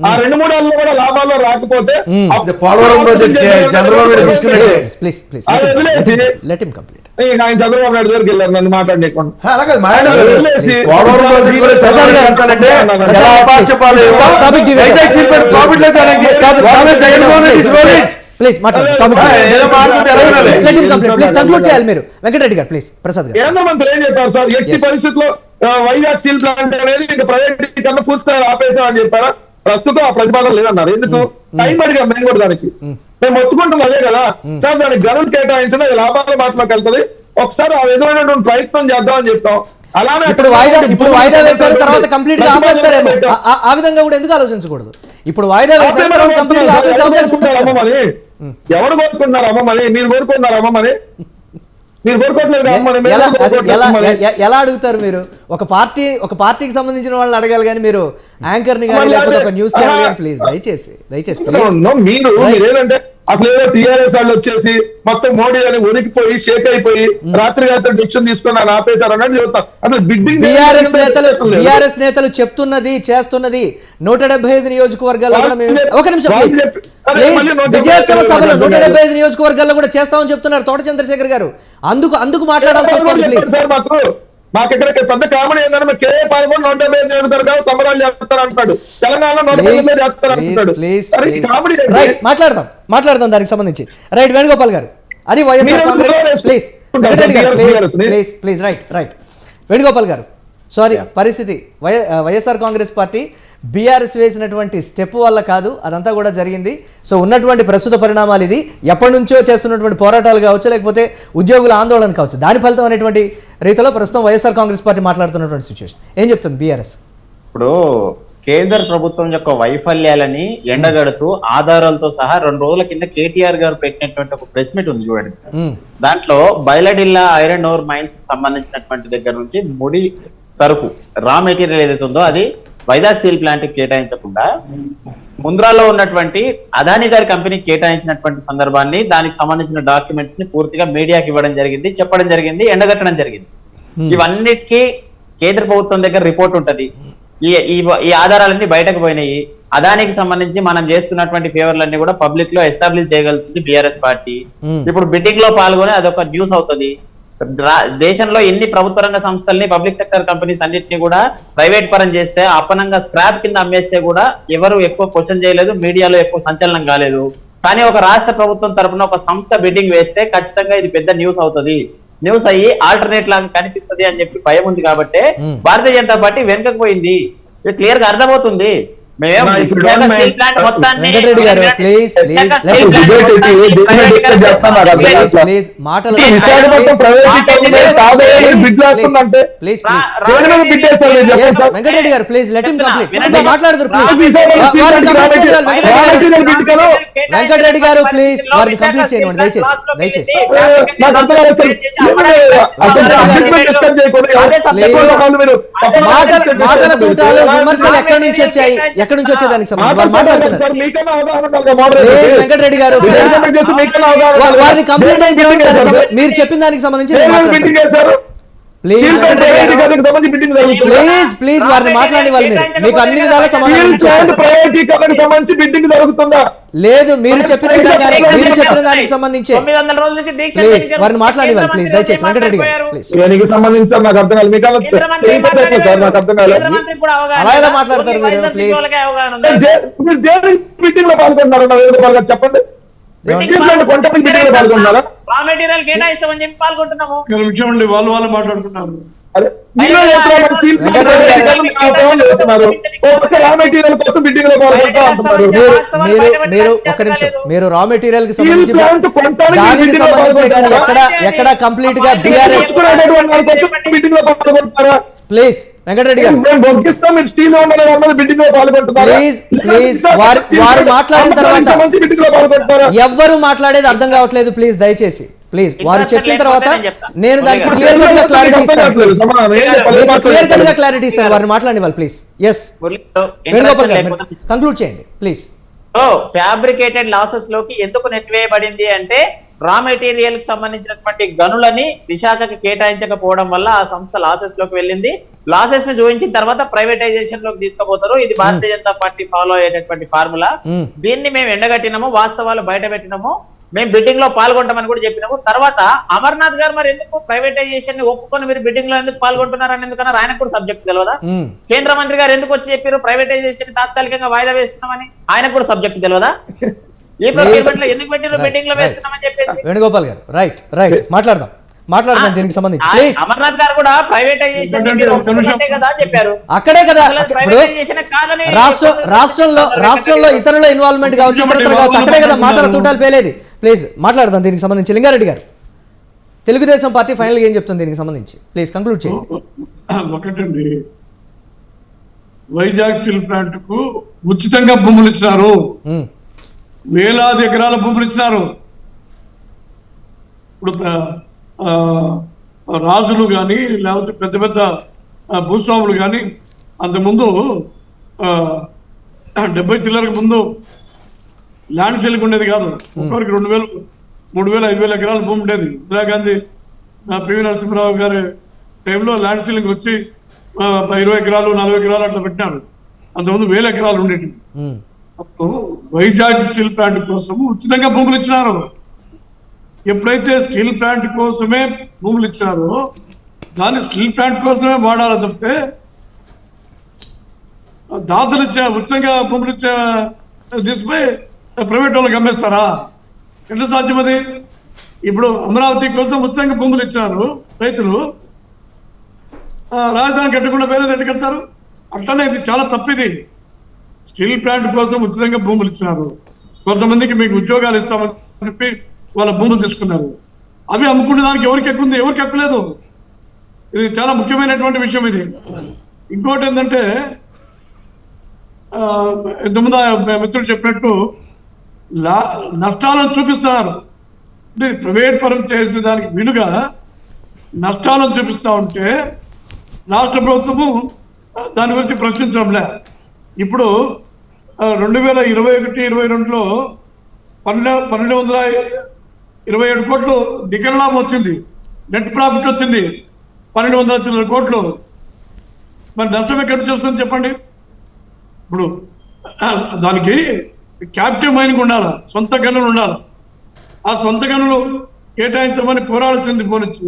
[SPEAKER 4] ఆ 2-3 ఏళ్ళు కూడా లాభాల్లో రాకపోతే ఆయన చంద్రబాబు నాయుడు దగ్గరికి వెళ్ళారు నన్ను మాట్లాడలేకుండా. కేంద్ర మంత్రి ఏం చెప్పారు సార్? ఎట్టి పరిస్థితుల్లో వైజాగ్ స్టీల్ ప్లాంట్ అనేది ఇంకా ప్రైవేటీకరణ పూర్తిగా ఆపేసాం అని చెప్పారా? ప్రస్తుతం ఆ ప్రతిపాదన లేదన్నారు. ఎందుకు? టైం అడిగాం మేము కూడా దానికి, మేము ఒత్తుకుంటాం అదే కదా సార్, దానికి గనులు కేటాయించిన లాభాల మాటలోకి వెళ్తుంది, ఒకసారి ఆ విధమైనటువంటి ప్రయత్నం చేద్దామని చెప్తాం. అలానే
[SPEAKER 1] ఇప్పుడు వాయిదా వేసారు తర్వాత కంప్లీట్ గా ఆపేస్తారేమో, ఆ విధంగా కూడా ఎందుకు ఆలోచించకూడదు? ఇప్పుడు వాయిదా వేసారు తర్వాత కంప్లీట్ గా ఆపేసే అవకాశం ఉంది.
[SPEAKER 4] ఎవరు కోరుకుంటున్నారు అమ్మమని? మీరు కోరుకుంటున్నారు అమ్మమని? మీరు కోరుకోవట్లేదు.
[SPEAKER 1] ఎలా అడుగుతారు మీరు? ఒక పార్టీకి సంబంధించిన వాళ్ళని అడగాలి కానీ మీరు యాంకర్ ని కానీ లేకపోతే ఒక న్యూస్ ఛానల్ కానీ ప్లీజ్ దయచేసి
[SPEAKER 4] మీరు ఏదంటే అసలు ఏదో టీఆర్ఎస్ వాళ్ళు వచ్చేసి మొత్తం మోడీ అని ఉనికిపోయి షేక్ అయిపోయి రాత్రి డిసిషన్ తీసుకుని ఆయన ఆపేశారు అన్నట్టు చెప్తారు. అసలు బిడ్డింగ్
[SPEAKER 1] బీఆర్ఎస్ నేతలు చెప్తున్నది చేస్తున్నది 175 నియోజకవర్గాల్లో కూడా ఒక నిమిషం విజయోత్సవ సభలో 175 నియోజకవర్గాల్లో కూడా చేస్తామని చెప్తున్నారు తోట చంద్రశేఖర్ గారు. అందుకు మాట్లాడాల్సి వస్తుంది.
[SPEAKER 4] మాకు ఇక్కడ పెద్ద కామెడీ ఏంటంటే కేఏ పాల్గొని 175 నియోజకవర్గాలు సంబరాలు చేస్తారు అంటాడు, తెలంగాణలో 175 చేస్తారు అంటాడు.
[SPEAKER 1] మాట్లాడదాం దానికి సంబంధించి. రైట్ వేణుగోపాల్ గారు, అది వైఎస్ఆర్ కాంగ్రెస్ ప్లీజ్ రైట్ వేణుగోపాల్ గారు, సారీ పరిస్థితి వైఎస్ఆర్ కాంగ్రెస్ పార్టీ బీఆర్ఎస్ వేసినటువంటి స్టెప్ వల్ల కాదు, అదంతా కూడా జరిగింది. సో ఉన్నటువంటి ప్రస్తుత పరిణామాలు ఇది ఎప్పటి నుంచో చేస్తున్నటువంటి పోరాటాలు కావచ్చు, లేకపోతే ఉద్యోగుల ఆందోళన కావచ్చు, దాని ఫలితం అనేటువంటి రీతిలో ప్రస్తుతం వైఎస్ఆర్ కాంగ్రెస్ పార్టీ మాట్లాడుతున్నటువంటి సిచ్యువేషన్ ఏం చెప్తుంది బీఆర్ఎస్?
[SPEAKER 5] ఇప్పుడు కేంద్ర ప్రభుత్వం యొక్క వైఫల్యాలని ఎండగడుతూ ఆధారాలతో సహా 2 రోజుల కింద కేటీఆర్ గారు పెట్టినటువంటి ఒక ప్రెస్ మీట్ ఉంది చూడండి. దాంట్లో బయలడిల్లా ఐరన్ ఓర్ మైన్స్ కి సంబంధించినటువంటి దగ్గర నుంచి ముడి సరుకు రా మెటీరియల్ ఏదైతే ఉందో అది వైజాగ్ స్టీల్ ప్లాంట్ కి కేటాయించకుండా ముంద్రాలో ఉన్నటువంటి అదానీ గారి కంపెనీకి కేటాయించినటువంటి సందర్భాన్ని, దానికి సంబంధించిన డాక్యుమెంట్స్ ని పూర్తిగా మీడియాకి ఇవ్వడం జరిగింది, చెప్పడం జరిగింది, ఎండగట్టడం జరిగింది. ఇవన్నిటికీ కేంద్ర ప్రభుత్వం దగ్గర రిపోర్ట్ ఉంటది. ఈ ఆధారాలన్నీ బయటకు పోయినాయి. అదానికి సంబంధించి మనం చేస్తున్నటువంటి ఫేవర్లన్నీ కూడా పబ్లిక్ లో ఎస్టాబ్లిష్ చేయగలుగుతుంది బీఆర్ఎస్ పార్టీ. ఇప్పుడు బిడ్డింగ్ లో పాల్గొని అదొక న్యూస్ అవుతుంది. దేశంలో ఎన్ని ప్రభుత్వ రంగ సంస్థల్ని పబ్లిక్ సెక్టర్ కంపెనీస్ అన్నింటినీ కూడా ప్రైవేట్ పరం చేస్తే అప్పనంగా స్క్రాప్ కింద అమ్మేస్తే కూడా ఎవరు ఎక్కువ క్వశ్చన్ చేయలేదు, మీడియాలో ఎక్కువ సంచలనం కాలేదు. కానీ ఒక రాష్ట్ర ప్రభుత్వం తరఫున ఒక సంస్థ బిడ్డింగ్ వేస్తే ఖచ్చితంగా ఇది పెద్ద న్యూస్ అవుతుంది, న్యూస్ అయ్యి ఆల్టర్నేట్ లాగా కనిపిస్తుంది అని చెప్పి భయం ఉంది. కాబట్టి భారతీయ జనతా పార్టీ వెనుకకు పోయింది. ఇది క్లియర్ గా అర్థమవుతుంది. మేము
[SPEAKER 4] Now, if you
[SPEAKER 5] Visakha
[SPEAKER 4] don't
[SPEAKER 5] steel
[SPEAKER 4] mind,
[SPEAKER 5] plant మొత్తాన్ని
[SPEAKER 1] వెంకటరెడ్డి గారు, please,
[SPEAKER 5] Visakha
[SPEAKER 1] please,
[SPEAKER 5] steel
[SPEAKER 4] let
[SPEAKER 5] plant
[SPEAKER 4] us debate
[SPEAKER 5] మొత్తాన్ని
[SPEAKER 4] it.
[SPEAKER 5] ప్రైవేట్
[SPEAKER 4] discuss
[SPEAKER 5] గా
[SPEAKER 4] చేస్తాం నాకు అర్థం
[SPEAKER 1] ప్లీజ్
[SPEAKER 4] కాదు.
[SPEAKER 1] ప్లీజ్ మాటలు
[SPEAKER 4] విశాఖపట్నం ప్రైవేటీకరణ కాదని బిడ్ వేస్తుందంటే
[SPEAKER 1] ప్లీజ్
[SPEAKER 4] దేని మీద బిడ్ వేస్తారు మీరు చెప్పండి సార్.
[SPEAKER 1] వెంకటరెడ్డి గారు ప్లీజ్ లెట్ హిమ్ కంప్లీట్
[SPEAKER 5] వినండి.
[SPEAKER 1] మాట్లాడతారు
[SPEAKER 4] నాకు
[SPEAKER 1] ప్లీజ్
[SPEAKER 4] విశాఖపట్నం స్టీల్ ప్లాంట్ రాబట్టి బిడ్ కలో
[SPEAKER 1] వెంకటరెడ్డి గారు, please, వారిని complete చేయండి, దయచేసి, దయచేసి.
[SPEAKER 4] నాకు అర్థం కాలేదు సార్. అసలు అడ్జస్ట్మెంట్ డిస్కస్ చేయకూడదు.
[SPEAKER 1] మాటల తూటాలు విమర్శలు ఎక్కడి నుంచి వచ్చాయి, ఎక్కడి నుంచి వచ్చే దానికి సంబంధించి వాళ్ళు మాట్లాడుతున్నారు.
[SPEAKER 4] సార్ మీకన్నా అవగాహన ఉండాలి
[SPEAKER 1] Please,
[SPEAKER 4] మోడరేటర్.
[SPEAKER 1] వెంకటరెడ్డి గారు, please.
[SPEAKER 4] దేనికన్నా చేస్తే మీకన్నా అవగాహన ఉండాలి.
[SPEAKER 1] వారిని కంప్లీట్ అయిన తర్వాత
[SPEAKER 4] బిడ్డింగ్
[SPEAKER 1] దానికి
[SPEAKER 4] చేశారు.
[SPEAKER 1] మీరు చెప్పిన దానికి సంబంధించి నేను
[SPEAKER 4] దేని మీద
[SPEAKER 1] మాట్లాడతాను.
[SPEAKER 4] బిడ్డింగ్ చేశారు?
[SPEAKER 1] ప్లీజ్
[SPEAKER 4] స్టీల్ ప్లాంట్ ప్రైవేటీకరణకు సంబంధించి బిడ్డింగ్ జరుగుతుంది.
[SPEAKER 1] ప్లీజ్ వారిని మాట్లాడి వాళ్ళు మీకు అన్ని విధాల
[SPEAKER 4] స్టీల్
[SPEAKER 1] సమాధానం
[SPEAKER 4] ప్లాంట్
[SPEAKER 1] చెప్పారు.
[SPEAKER 4] ప్రైవేటీకరణకు సంబంధించి బిడ్డింగ్ జరుగుతుందా?
[SPEAKER 1] లేదు, మీరు చెప్పిన దానికి సంబంధించి
[SPEAKER 5] 900 రోజుల నుంచి దీక్ష
[SPEAKER 1] ప్లీజ్
[SPEAKER 5] చేయించారు.
[SPEAKER 1] వారిని మాట్లాడి వాళ్ళు ప్లీజ్,
[SPEAKER 5] కేంద్ర
[SPEAKER 1] దయచేసి
[SPEAKER 5] మంత్రి
[SPEAKER 1] వెంకటరెడ్డి గారు
[SPEAKER 5] మాట్లాడిపోయారు.
[SPEAKER 1] ప్లీజ్.
[SPEAKER 4] దేనికి సంబంధించి సార్ నాకు అర్థం కాలేదు. మీకు
[SPEAKER 5] కేంద్ర మంత్రి
[SPEAKER 4] తెలియదు సార్ నాకు అర్థం కాలేదు.
[SPEAKER 5] కేంద్ర మంత్రికి కూడా అవగాహన
[SPEAKER 1] అలా ఎలా
[SPEAKER 5] ఉందా?
[SPEAKER 1] మాట్లాడతారు
[SPEAKER 5] ఓన్లీ
[SPEAKER 1] మీరు?
[SPEAKER 5] వైఎస్ఆర్
[SPEAKER 1] ప్లీజ్.
[SPEAKER 5] వాళ్ళకే అవగాహన ఉందా?
[SPEAKER 4] మీరు దేని మీటింగ్ లో పాల్గొంటున్నారన్న వేణుగోపాల్ గారు చెప్పండి. స్టీల్ ప్లాంట్ కొంతమంది మీటింగ్ లో పాల్గొంటున్నారా?
[SPEAKER 5] రా మెటీరియల్ కేటాయిస్తామని చెప్పి పాల్గొంటున్నాము.
[SPEAKER 6] ఒక నిమిషం అండి, వాళ్ళు మాట్లాడుతున్నారు.
[SPEAKER 4] అదే మీరే చెప్తున్నారు మరి స్టీల్ ప్లాంట్ ప్రైవేటీకరణకు ఆపేమని చెప్తున్నారు. ఒక రా మెటీరియల్ కోసం బిడ్డింగ్ లో పాల్గొంటా అంటున్నారు.
[SPEAKER 1] మీరు ఒక నిమిషం, మీరు రా మెటీరియల్ కి
[SPEAKER 4] స్టీల్
[SPEAKER 1] సంబంధించి
[SPEAKER 4] ప్లాంట్ కొంటానికి
[SPEAKER 1] దానికి
[SPEAKER 4] బిడ్డింగ్ లో
[SPEAKER 1] సంబంధించి కానీ
[SPEAKER 4] పాల్గొంటారా?
[SPEAKER 1] ఎక్కడ కంప్లీట్ గా బీఆర్ఎస్
[SPEAKER 4] తీసుకునేటటువంటి వాళ్ళ కోసం బిడ్డింగ్ లో పాల్గొంటారా?
[SPEAKER 1] ప్లీజ్ వెంకటరెడ్డి గారు
[SPEAKER 4] మేము బొగ్గిస్తాం, మీరు స్టీల్ అన్నది బిడ్డింగ్ లో పాల్గొంటున్నారా?
[SPEAKER 1] ప్లీజ్ వారు మాట్లాడిన తర్వాత
[SPEAKER 4] సంబంధించి బిడ్డింగ్ లో పాల్గొంటారా?
[SPEAKER 1] ఎవ్వరు మాట్లాడేది అర్థం కావట్లేదు. ప్లీజ్ దయచేసి ప్లీజ్ వారు చెప్పిన తర్వాత నేను దానికి క్లియర్ కట్ గా క్లారిటీ ఇస్తాను. క్లియర్ కట్ గా క్లారిటీ ఇస్తాను, వారిని మాట్లాడి వాళ్ళు ప్లీజ్. ఎస్ వేణుగోపాల్ గారు కంక్లూడ్ చేయండి ప్లీజ్.
[SPEAKER 5] ఫ్యాబ్రికేటెడ్ లాసెస్ లోకి ఎందుకు నెట్టివేయబడింది అంటే రా మెటీరియల్ కి సంబంధించినటువంటి గనులని విశాఖకి కేటాయించకపోవడం వల్ల ఆ సంస్థ లాసెస్ లోకి వెళ్ళింది. లాసెస్ ని చూపించిన తర్వాత ప్రైవేటైజేషన్ లోకి తీసుకుపోతారు. ఇది భారతీయ జనతా పార్టీ ఫాలో అయ్యేటటువంటి ఫార్ములా. దీన్ని మేము ఎండగట్టినాము, వాస్తవాలు బయట పెట్టినాము, మేము బిడ్డింగ్ లో పాల్గొంటామని కూడా చెప్పినాము. తర్వాత అమర్నాథ్ గారు మరి ఎందుకు ప్రైవేటైజేషన్ ని ఒప్పుకొని మీరు బిడ్డింగ్ లో ఎందుకు పాల్గొంటున్నారని ఎందుకన్నారు? ఆయనకు కూడా సబ్జెక్ట్ తెలియదా? కేంద్ర మంత్రి గారు ఎందుకు వచ్చి చెప్పారు ప్రైవేటైజేషన్ తాత్కాలికంగా వాయిదా వేస్తున్నామని? ఆయనకు కూడా సబ్జెక్ట్ తెలియదా? ఈ ప్రొక్యూర్మెంట్ లో ఎందుకు పెట్టారు బిడ్డింగ్ లో వేస్తున్నామని చెప్పేసి?
[SPEAKER 1] వేణుగోపాల్ గారు రైట్ మాట్లాడదాం దీనికి సంబంధించి ప్లీజ్.
[SPEAKER 5] అమర్నాథ్ గారు కూడా ప్రైవేటైజేషన్ కదా అని చెప్పారు.
[SPEAKER 1] అక్కడే కదా ఇప్పుడు
[SPEAKER 5] ప్రైవేటైజేషన్ కాదని
[SPEAKER 1] రాష్ట్రంలో ఇతరుల ఇన్వాల్వ్మెంట్ కావచ్చు, ఇతరులు కావచ్చు, అక్కడే కదా మాటల తూటాలు పేలేది. ప్లీజ్ మాట్లాడదాం దీనికి సంబంధించి. లింగారెడ్డి గారు, తెలుగుదేశం పార్టీ ఫైనల్ గా ఏం చెప్తుంది దీనికి సంబంధించి? ప్లీజ్ కంక్లూడ్ చేయండి.
[SPEAKER 6] ఒకటండి, వైజాగ్ స్టీల్ ప్లాంట్ కు ఉచితంగా భూములు ఇచ్చినారు. వేలాది ఎకరాల భూములు ఇచ్చినారు. ఇప్పుడు రాజులు కానీ లేకపోతే పెద్ద పెద్ద భూస్వాములు కానీ అంతకుముందు 70 చిల్లరకు ముందు ల్యాండ్ సెల్కి ఉండేది కాదు. ఒక్కొక్కరికి 2,000, 3,000, 5,000 ఎకరాల భూమి ఉండేది. ఇందిరాగాంధీ పివి నరసింహరావు గారి టైంలో ల్యాండ్ సెల్లింగ్ వచ్చి 20 ఎకరాలు 40 ఎకరాలు అట్లా పెట్టినారు. అంతకుముందు 1,000 ఎకరాలు ఉండేవి. అప్పుడు వైజాగ్ స్టీల్ ప్లాంట్ కోసం ఉచితంగా భూములు ఇచ్చినారు. ఎప్పుడైతే స్టీల్ ప్లాంట్ కోసమే భూములు ఇచ్చారో దాన్ని స్టీల్ ప్లాంట్ కోసమే వాడాలి తప్పితే దాతలు ఉచితంగా భూములు తీసుకుపోయి ప్రైవేట్ వాళ్ళకి అమ్మేస్తారా? ఎట్లా సాధ్యం అది? ఇప్పుడు అమరావతి కోసం ఉచితంగా భూములు ఇచ్చారు రైతులు, రాజధాని కట్టకుండా వేరే దగ్గర కడతారు. అట్లనే ఇది చాలా తప్పిది. స్టీల్ ప్లాంట్ కోసం ఉచితంగా భూములు ఇచ్చినారు. కొంతమందికి మీకు ఉద్యోగాలు ఇస్తామని చెప్పి వాళ్ళ భూములు తీసుకున్నారు. అవి అమ్ముకునే దానికి ఎవరికి ఎక్కువ ఉంది? ఎవరికి ఎక్కలేదు. ఇది చాలా ముఖ్యమైనటువంటి విషయం. ఇది ఇంకోటి ఏంటంటే ఇంతకుముందు మిత్రులు చెప్పినట్టు నష్టాలను చూపిస్తున్నారు. అంటే ప్రైవేట్ పరం చేసేదానికి వీలుగా నష్టాలను చూపిస్తూ ఉంటే రాష్ట్ర ప్రభుత్వము దాని గురించి ప్రశ్నించడంలే. ఇప్పుడు 2021-22లో 1,227 కోట్లు నికర లాభం వచ్చింది, నెట్ ప్రాఫిట్ వచ్చింది 1,200 కోట్లు. మరి నష్టం ఎక్కడ చూసుకొని చెప్పండి? ఇప్పుడు దానికి క్యాప్టివ్ మైనింగ్ ఉండాలి, సొంత గనులు ఉండాలి. ఆ సొంత గనులు కేటాయించమని పోరాడాల్సింది పోనిచ్చి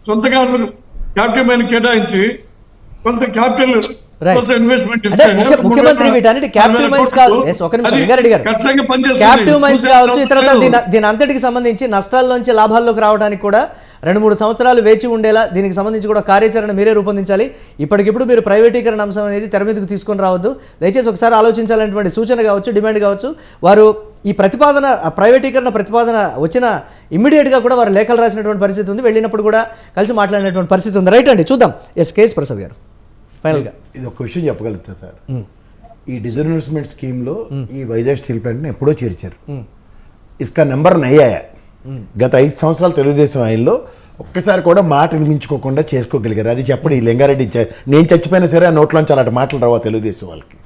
[SPEAKER 6] సొంత గనులు క్యాప్టివ్ మైనింగ్ కేటాయించి కొంత క్యాపిటల్
[SPEAKER 1] ముఖ్యమంత్రి వీటన్నిటి క్యాప్టివ్ మైన్స్ కావచ్చు, ఒక నిమిషం లింగారెడ్డి గారు, క్యాప్టివ్ మైన్స్ కావచ్చు, ఇతరత్ర దీని అంతటికి సంబంధించి నష్టాల నుంచి లాభాల్లోకి రావడానికి కూడా 2-3 సంవత్సరాలు వేచి ఉండేలా దీనికి సంబంధించి కూడా కార్యాచరణ మీరే రూపొందించాలి. ఇప్పటికిప్పుడు మీరు ప్రైవేటీకరణ అంశం అనేది తెర మీదకు తీసుకొని రావద్దు. దయచేసి ఒకసారి ఆలోచించాలనేటువంటి సూచన కావచ్చు, డిమాండ్ కావచ్చు. వారు ఈ ప్రతిపాదన ప్రైవేటీకరణ ప్రతిపాదన వచ్చిన ఇమ్మీడియట్గా కూడా వారు లేఖలు రాసినటువంటి పరిస్థితి ఉంది, వెళ్ళినప్పుడు కూడా కలిసి మాట్లాడినటువంటి పరిస్థితి ఉంది. రైట్ అండి, చూద్దాం. ఎస్ కేఎస్ ప్రసాద్ గారు ఫైనల్గా
[SPEAKER 7] ఇది ఒక విషయం చెప్పగలుగుతా సార్. ఈ డిస్ఇన్వెస్ట్మెంట్ స్కీమ్లో ఈ వైజాగ్ స్టీల్ ప్లాంట్ని ఎప్పుడో చేర్చారు. ఇసుక నెంబర్ 9 గత 5 సంవత్సరాలు తెలుగుదేశం ఆయనలో ఒక్కసారి కూడా మాట వినిపించుకోకుండా చేసుకోగలిగారు. అది చెప్పండి, ఈ లింగారెడ్డి నేను చచ్చిపోయినా సరే ఆ నోట్లోంచి అలాంటి మాటలు రావా తెలుగుదేశం వాళ్ళకి.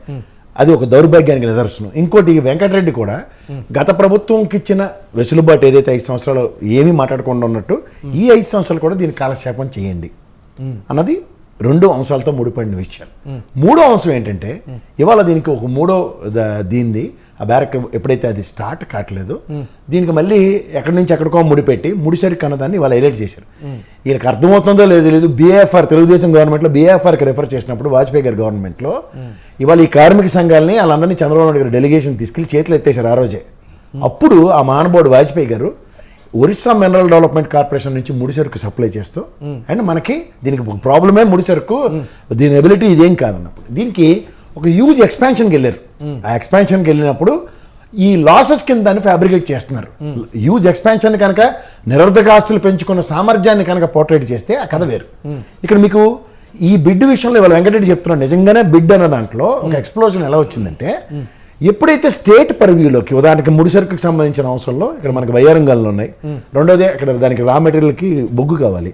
[SPEAKER 7] అది ఒక దౌర్భాగ్యానికి నిదర్శనం. ఇంకోటి వెంకటరెడ్డి కూడా గత ప్రభుత్వంకి ఇచ్చిన వెసులుబాటు ఏదైతే 5 సంవత్సరాలు ఏమీ మాట్లాడకుండా ఉన్నట్టు ఈ 5 సంవత్సరాలు కూడా దీన్ని కాలక్షేపం చేయండి అన్నది 2 అంశాలతో ముడిపడిన విషయాలు. 3వ అంశం ఏంటంటే ఇవాళ దీనికి ఒక దీన్ని ఆ బ్యారక్ ఎప్పుడైతే అది స్టార్ట్ కావట్లేదు, దీనికి మళ్ళీ ఎక్కడి నుంచి ఎక్కడికో ముడిపెట్టి ముడిసరికి అన్నదాన్ని ఇవాళ హైలైట్ చేశారు. వీళ్ళకి అర్థమవుతుందో లేదు బీఏఎఫ్ఆర్ తెలుగుదేశం గవర్నమెంట్లో బీఏఎఫ్ఆర్కి రెఫర్ చేసినప్పుడు వాజ్పేయి గారి గవర్నమెంట్లో ఇవాళ ఈ కార్మిక సంఘాలని వాళ్ళందరినీ చంద్రబాబు నాయుడు గారు డెలిగేషన్ తీసుకెళ్లి చేతులు ఎత్తేశారు ఆ రోజే. అప్పుడు ఆ మహానుభావుడు వాజ్పేయి గారు ఒరిస్సా మినరల్ డెవలప్మెంట్ కార్పొరేషన్ నుంచి ముడిసరుకు సప్లై చేస్తూ అండ్ మనకి దీనికి ప్రాబ్లమే ముడిసరుకు, దీని ఎబిలిటీ ఇదేం కాదన్నప్పుడు దీనికి ఒక హ్యూజ్ ఎక్స్పాన్షన్కి వెళ్ళారు. ఆ ఎక్స్పాన్షన్కి వెళ్ళినప్పుడు ఈ లాసెస్ కింద దాన్ని ఫ్యాబ్రికేట్ చేస్తున్నారు. హ్యూజ్ ఎక్స్పాన్షన్ కనుక నిరర్ధక ఆస్తులు పెంచుకున్న సామర్థ్యాన్ని కనుక పోర్ట్రేట్ చేస్తే ఆ కథ వేరు. ఇక్కడ మీకు ఈ బిడ్ విషయంలో ఇవాళ వెంకటరెడ్డి చెప్తున్నాడు, నిజంగానే బిడ్ అన్న దాంట్లో ఒక ఎక్స్ప్లోజన్ ఎలా వచ్చిందంటే ఎప్పుడైతే స్టేట్ పర్వ్యూలోకి ఉదాహరణకి ముడిసరుకుకి సంబంధించిన అంశంలో ఇక్కడ మనకి వయ్యారంగాల్లో ఉన్నాయి, రెండోది అక్కడ దానికి రా మెటీరియల్కి బొగ్గు కావాలి,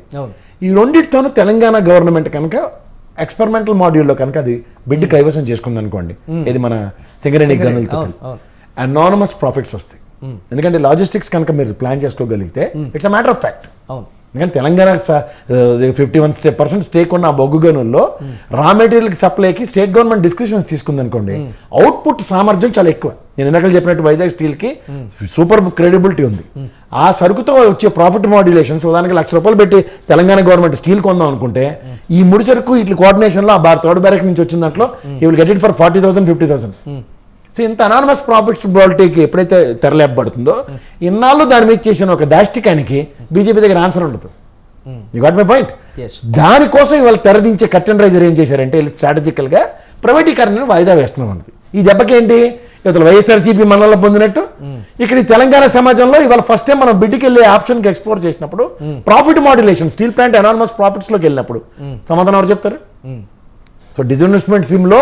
[SPEAKER 7] ఈ రెండింటితోనూ తెలంగాణ గవర్నమెంట్ కనుక ఎక్స్పెరిమెంటల్ మాడ్యూల్లో కనుక అది బిడ్ కైవసం చేసుకుంది అనుకోండి, ఇది మన సింగరేణి గనులతో అనానమస్ ప్రాఫిట్స్ వస్తాయి. ఎందుకంటే లాజిస్టిక్స్ కనుక మీరు ప్లాన్ చేసుకోగలిగితే it's a matter of fact. ఎందుకంటే తెలంగాణ 51% స్టేక్ ఉన్న ఆ బొగ్గు గనుల్లో రా మెటీరియల్కి సప్లైకి స్టేట్ గవర్నమెంట్ డిస్క్రిప్షన్స్ తీసుకుంది అనుకోండి, అవుట్పుట్ సామర్థ్యం చాలా ఎక్కువ. నేను ఇందాక చెప్పినట్టు వైజాగ్ స్టీల్కి సూపర్ క్రెడిబిలిటీ ఉంది. ఆ సరుకుతో వచ్చే ప్రాఫిట్ మాడ్యులేషన్స్ ఉదాహరణకి ₹1,00,000 పెట్టి తెలంగాణ గవర్నమెంట్ స్టీల్ కొందాం అనుకుంటే ఈ ముడి సరుకు ఇట్లా కోఆర్డినేషన్లో ఆ థర్డ్ బ్యారక్ నుంచి వచ్చిన దాంట్లో you will get it for 40,000, 50,000. So ఇంత అనానమస్ ప్రాఫిట్స్ బాలిటీకి ఎప్పుడైతే తెరలేపబడుతుందో ఇన్నాళ్ళు దాని మీద చేసిన ఒక డాస్టికానికి బీజేపీ దగ్గర ఆన్సర్ ఉండదు. You got my point. దానికోసం ఇవాళ తెరదించే కర్టెన్ రైజర్ ఏం చేశారంటే స్ట్రాటజికల్గా ప్రైవేటీకరణను వాయిదా వేస్తున్నాం అన్నది. ఈ దెబ్బకేంటి ఇతను వైఎస్ఆర్సీపీ మనలో పొందినట్టు ఇక్కడ ఈ తెలంగాణ సమాజంలో ఇవాళ ఫస్ట్ టైం మనం బిడ్డుకి వెళ్ళే ఆప్షన్కి ఎక్స్ప్లోర్ చేసినప్పుడు profit modulation steel plant anonymous ప్రాఫిట్స్లోకి వెళ్ళినప్పుడు సమాధానం ఎవరు చెప్తారు? సో డిస్ఇన్వెస్ట్మెంట్ స్కీమ్లో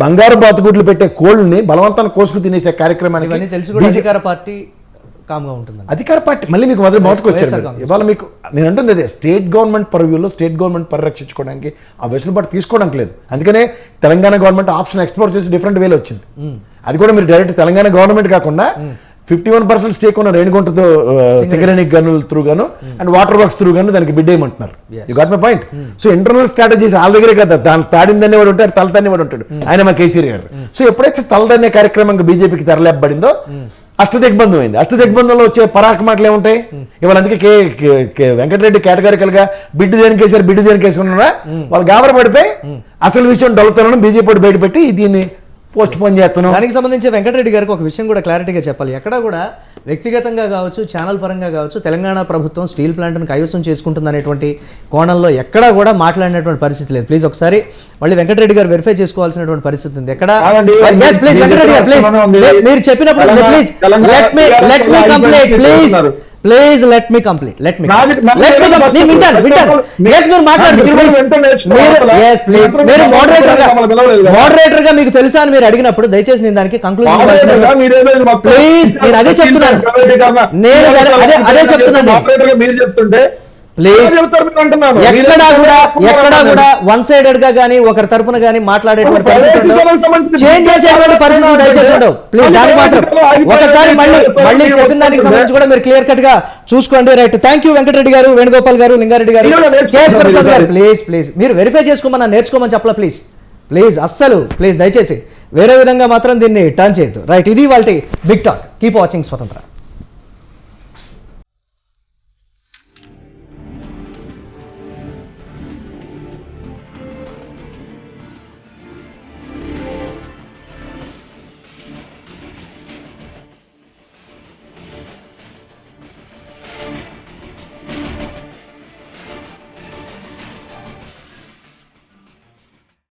[SPEAKER 7] బంగారు బాతుగుడ్లు పెట్టే కోళ్ళని బలవంతాన్ని కోసుకు తినేసే కార్యక్రమానికి
[SPEAKER 1] తెలుసు కూడా అధికార పార్టీ కామ్గా ఉంటుంది.
[SPEAKER 7] అధికార పార్టీ మళ్ళీ మీకు మొదటి మోసకు వచ్చారు. ఇవాళ మీకు నేను అంటుంది అదే స్టేట్ గవర్నమెంట్ పర్వ్యూలో స్టేట్ గవర్నమెంట్ పరిరక్షించుకోవడానికి ఆ వెసులుబాటు తీసుకోవడానికి లేదు. అందుకనే తెలంగాణ గవర్నమెంట్ ఆప్షన్ ఎక్స్ప్లోర్ చేసి డిఫరెంట్ వేలో వచ్చింది. అది కూడా మీరు డైరెక్ట్ తెలంగాణ గవర్నమెంట్ కాకుండా 51% స్టేక్ ఉన్న రేణిగుంటతో సింగరేణి గనుల త్రూ గాను అండ్ వాటర్ వర్క్స్ త్రూ గాను దానికి బిడ్ వేయమంటున్నారు. You got my point. So internal strategies వాళ్ళ దగ్గరే కదా, దాని తాడిందనే వాడు ఉంటాడు, తలదన్నే వాడు ఉంటాడు. ఆయన మా కేసీఆర్ గారు. సో ఎప్పుడైతే తలదన్నే కార్యక్రమంగా బీజేపీకి తెరలేపబడిందో అష్టదిగ్బంధం అయింది. అష్టదిగ్బంధంలో వచ్చే పరాక మాటలు ఏముంటాయి ఇవాళ? అందుకే వెంకటరెడ్డి కేటగారికల్ గా బిడ్డు దేనికేసారు బిడ్డు దేనికేసుకున్నారా వాళ్ళు గాబర పడిపోయి అసలు విషయం డొలుతానని బీజేపీ బయటపెట్టి దీన్ని పోస్ట్ పోన్ చేస్తున్నాం.
[SPEAKER 1] దానికి సంబంధించి వెంకటరెడ్డి గారికి ఒక విషయం కూడా క్లారిటీగా చెప్పాలి. ఎక్కడ కూడా వ్యక్తిగతంగా కావచ్చు, ఛానల్ పరంగా కావచ్చు, తెలంగాణ ప్రభుత్వం స్టీల్ ప్లాంట్ను కైవసం చేసుకుంటుంది అనేటువంటి కోణంలో ఎక్కడా కూడా మాట్లాడినటువంటి పరిస్థితి లేదు. ప్లీజ్ ఒకసారి మళ్ళీ వెంకటరెడ్డి గారు వెరిఫై చేసుకోవాల్సినటువంటి పరిస్థితి ఉంది. ఎక్కడ మీరు చెప్పినప్పుడు please let me complete moderator గా మీకు తెలుసా అని మీరు అడిగినప్పుడు దయచేసి నేను దానికి కంక్లూజన్ ప్లీజ్ నేను అదే చెప్తున్నాను. నేను అదే చెప్తున్నాను. ప్లీజ్ ఎక్కడా కూడా వన్ సైడెడ్ గా గానీ ఒకరి తరపున గానీ మాట్లాడేటువంటి పరిస్థితి చేంజ్ చేసేటువంటి పరిస్థితి దయచేసి ఉండవు. ప్లీజ్ దానికి మాత్రం ఒకసారి మళ్ళీ చెప్పిన దానికి సంబంధించి కూడా మీరు క్లియర్ కట్ గా చూసుకోండి. రైట్, థ్యాంక్ యూ వెంకటరెడ్డి గారు, వేణుగోపాల్ గారు, లింగారెడ్డి గారు, కేఎస్ ప్రసాద్ గారు. ప్లీజ్ మీరు వెరిఫై చేసుకోమన్నా నేర్చుకోమని చెప్పలా. ప్లీజ్ అస్సలు దయచేసి వేరే విధంగా మాత్రం దీన్ని టర్న్ చేయొద్దు. రైట్, ఇది వాళ్ళ బిగ్ టాక్. కీప్ వాచింగ్ స్వతంత్ర.